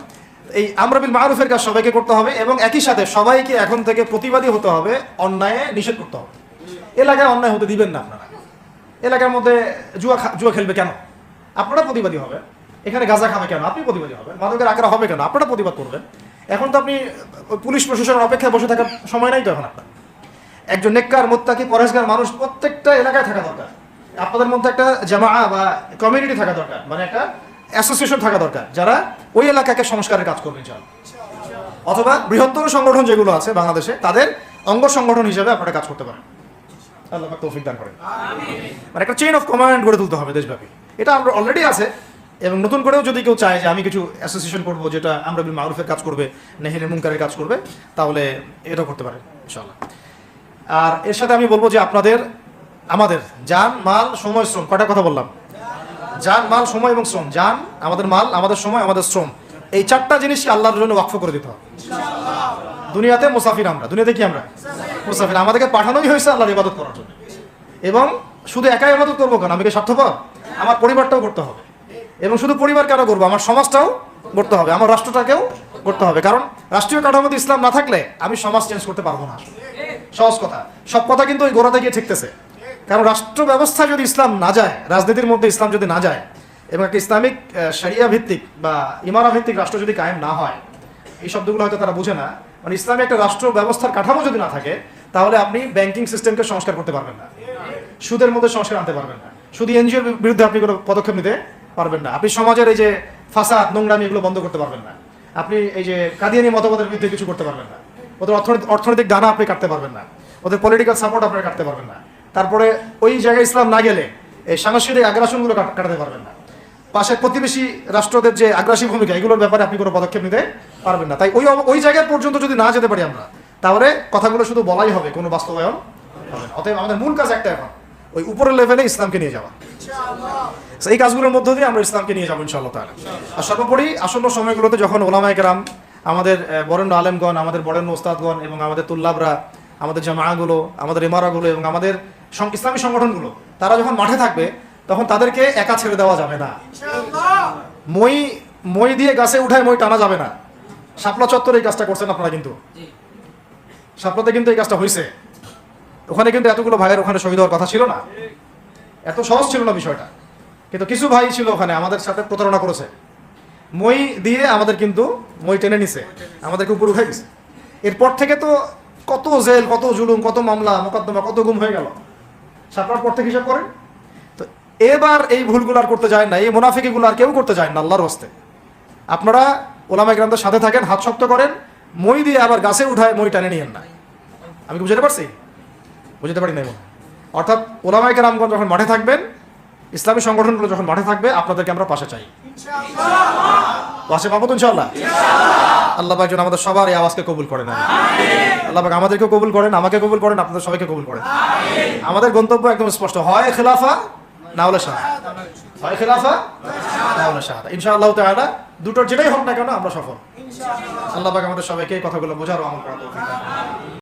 এই আমর বিল মারুফের কাজ সবাইকে করতে হবে, এবং একই সাথে সবাইকে এখন থেকে প্রতিবাদী হতে হবে, অন্যায়ে নিষেধ করতে হবে। এলাকায় অন্যায় হতে দিবেন না আপনারা। এলাকার মধ্যে জুয়া খেলবে কেন? আপনারা প্রতিবাদী হবে। এখানে গাঁজা খাবে কেন? আপনি প্রতিবাদী হবেন। মাদকের আকারা হবে কেন? আপনারা প্রতিবাদ করবেন। এখন তো আপনি পুলিশ প্রশাসনের অপেক্ষায় বসে থাকার সময় নাই তো এখন আপনার। একজন নেককার, মুত্তাকি, পরহেজগার মানুষ প্রত্যেকটা এলাকায় থাকা দরকার। আপনাদের মধ্যে একটা জামা বা কমিউনিটি থাকা দরকার, মানে একটা অ্যাসোসিয়েশন থাকা দরকার, যারা ওই এলাকাকে সংস্কারের কাজ করবেন চান। অথবা বৃহত্তর সংগঠন যেগুলো আছে বাংলাদেশে, তাদের অঙ্গ সংগঠন হিসেবে আপনারা কাজ করতে পারেন। আল্লাহ পাক তৌফিক দান করেন। মানে একটা চেইন অফ কমান্ড গড়ে তুলতে হবে দেশব্যাপী। এটা আমরা অলরেডি আছে, এবং নতুন করেও যদি কেউ চায় যে আমি কিছু অ্যাসোসিয়েশন করবো যেটা আমরা বিল মারুফের কাজ করবে, নেহির মুনকারের কাজ করবে, তাহলে এটাও করতে পারে ইনশাআল্লাহ। আর এর সাথে আমি বলবো যে আমাদের জান, মাল, সময়, শ্রম, কয়টা কথা বললাম? জান, মাল, সময় এবং শ্রম। জান, আমাদের মাল, আমাদের সময়, আমাদের শ্রম, এই চারটা জিনিসকে আল্লাহর জন্য ওয়াকফ করে দিতে হবে। দুনিয়াতে মুসাফির আমরা, দুনিয়াতে কি আমরা মুসাফির। আমাদেরকে পাঠানোই হয়েছে আল্লাহর ইবাদত করার জন্য। এবং শুধু একাই ইবাদত করবো কেন? আমি কি স্বার্থপর? আমার পরিবারটাও করতে হবে। এবং শুধু পরিবার কেন করবো? আমার সমাজটাও করতে হবে, আমার রাষ্ট্রটাকেও করতে হবে। কারণ রাষ্ট্রীয় কাঠামোতে ইসলাম না থাকলে আমি সমাজ চেঞ্জ করতে পারবো না। সহজ কথা, সব কথা কিন্তু ওই গোড়াতে গিয়ে ঠেকতেছে। কারণ রাষ্ট্র ব্যবস্থা যদি ইসলাম না যায়, রাজনীতির মধ্যে ইসলাম যদি না যায়, এবং একটা ইসলামিক শরিয়া ভিত্তিক বা ইমারা ভিত্তিক রাষ্ট্র যদি কায়েম না হয়, এই শব্দগুলো হয়তো তারা বুঝে না। মানে ইসলামী একটা রাষ্ট্র ব্যবস্থার কাঠামো যদি না থাকে, তাহলে আপনি ব্যাংকিং সিস্টেমকে সংস্কার করতে পারবেন না, সুদের মধ্যে সংস্কার আনতে পারবেন না, শুধু এনজিওর বিরুদ্ধে আপনি কোনো পদক্ষেপ নিতে পারবেন না, আপনি সমাজের এই যে ফাসাদ, নোংরামি, এগুলো বন্ধ করতে পারবেন না, আপনি এই যে কাদিয়ানি মতবাদের বিরুদ্ধে কিছু করতে পারবেন না, ওদের অর্থনৈতিক দানা আপনি কাটতে পারবেন না, ওদের পলিটিক্যাল সাপোর্ট আপনি কাটতে পারবেন না। তারপরে ওই জায়গায় ইসলাম না গেলে এই সাংস্কৃতিক আগ্রাসনগুলো কাটাতে পারবেন না। পাশের প্রতিবেশী রাষ্ট্রদের যে আগ্রাসী ভূমিকা, এগুলোর ব্যাপারে আপনি কোনো পদক্ষেপ নিতে পারবেন না। তাই ওই জায়গায় পর্যন্ত যদি না যেতে পারি আমরা, তাহলে কথাগুলো শুধু বলাই হবে, কোনো বাস্তবায়ন হবে না। অতএব আমাদের মূল কাজ একটা, এখন ওই উপরের লেভেলে ইসলামকে নিয়ে যাওয়া। এই কাজগুলোর মধ্য দিয়ে আমরা ইসলামকে নিয়ে যাবো ইনশাআল্লাহ তাআলা। আর সর্বোপরি আসন্ন সময়গুলোতে যখন ওলামায়ে কেরাম, আমাদের বরেণ্য আলেমগণ, আমাদের বরেণ্য ওস্তাদগণ এবং আমাদের তুল্লাবরা, আমাদের জামাআগুলো, আমাদের ইমারাগুলো এবং আমাদের ইসলামী সংগঠনগুলো, তারা যখন মাঠে থাকবে, তখন তাদেরকে একা ছেড়ে দেওয়া যাবে না। মই দিয়ে গাছে উঠায় মই টানা যাবে না। শাপলা চত্বরে এই কাজটা করছেন আপনারা, কিন্তু শাপলাতে কিন্তু এই কাজটা হয়েছে। ওখানে কিন্তু এতগুলো ভাইয়ের ওখানে শহীদ হওয়ার কথা ছিল না, এত সহজ ছিল না বিষয়টা। কিন্তু কিছু ভাই ছিল ওখানে, আমাদের সাথে প্রতারণা করেছে, মই দিয়ে আমাদের কিন্তু মই টেনে নিছে, আমাদেরকে উপর উঠে দিছে। এরপর থেকে তো কত জেল, কত জুলুম, কত মামলা মোকদ্দমা, কত গুম হয়ে গেল শাপলার পর থেকে, হিসাব করেন তো। এবার এই ভুলগুলো আর করতে যায় না, এই মুনাফিকিগুলো আর কেউ করতে যায় না আল্লাহর হস্তে। আপনারা ওলামায়ে কেরামদের সাথে থাকেন, হাত শক্ত করেন, মই দিয়ে আবার গাছে উঠায় মই টানে নিয়েন না। আমি কি বুঝতে পারছি? বুঝতে পারি না। অর্থাৎ ওলামায়ে কেরামগণ যখন মাঠে থাকবেন, ইসলামী সংগঠনগুলো যখন মাঠে থাকবে, আপনাদেরকে আমরা পাশে চাই, পাশে পাবো তো ইনশাআল্লাহ। আল্লাহ পাক যেন আমাদের সবার এই আওয়াজকে কবুল করেন। আল্লাহ পাক আমাদেরকেও কবুল করেন, আমাকে কবুল করেন, আপনাদের সবাইকে কবুল করেন। আমাদের গন্তব্য একদম স্পষ্ট, হয় খেলাফা না হলে শাহাদাত, হয় খেলাফা না হলে শাহাদাত। ইনশাআল্লাহ তাআলা দুটোর যেটাই হোক না কেন আমরা সফল। আল্লাহ পাক আমাদের সবাইকে এই কথাগুলো বোঝার ও আমল করার তৌফিক দান করুন।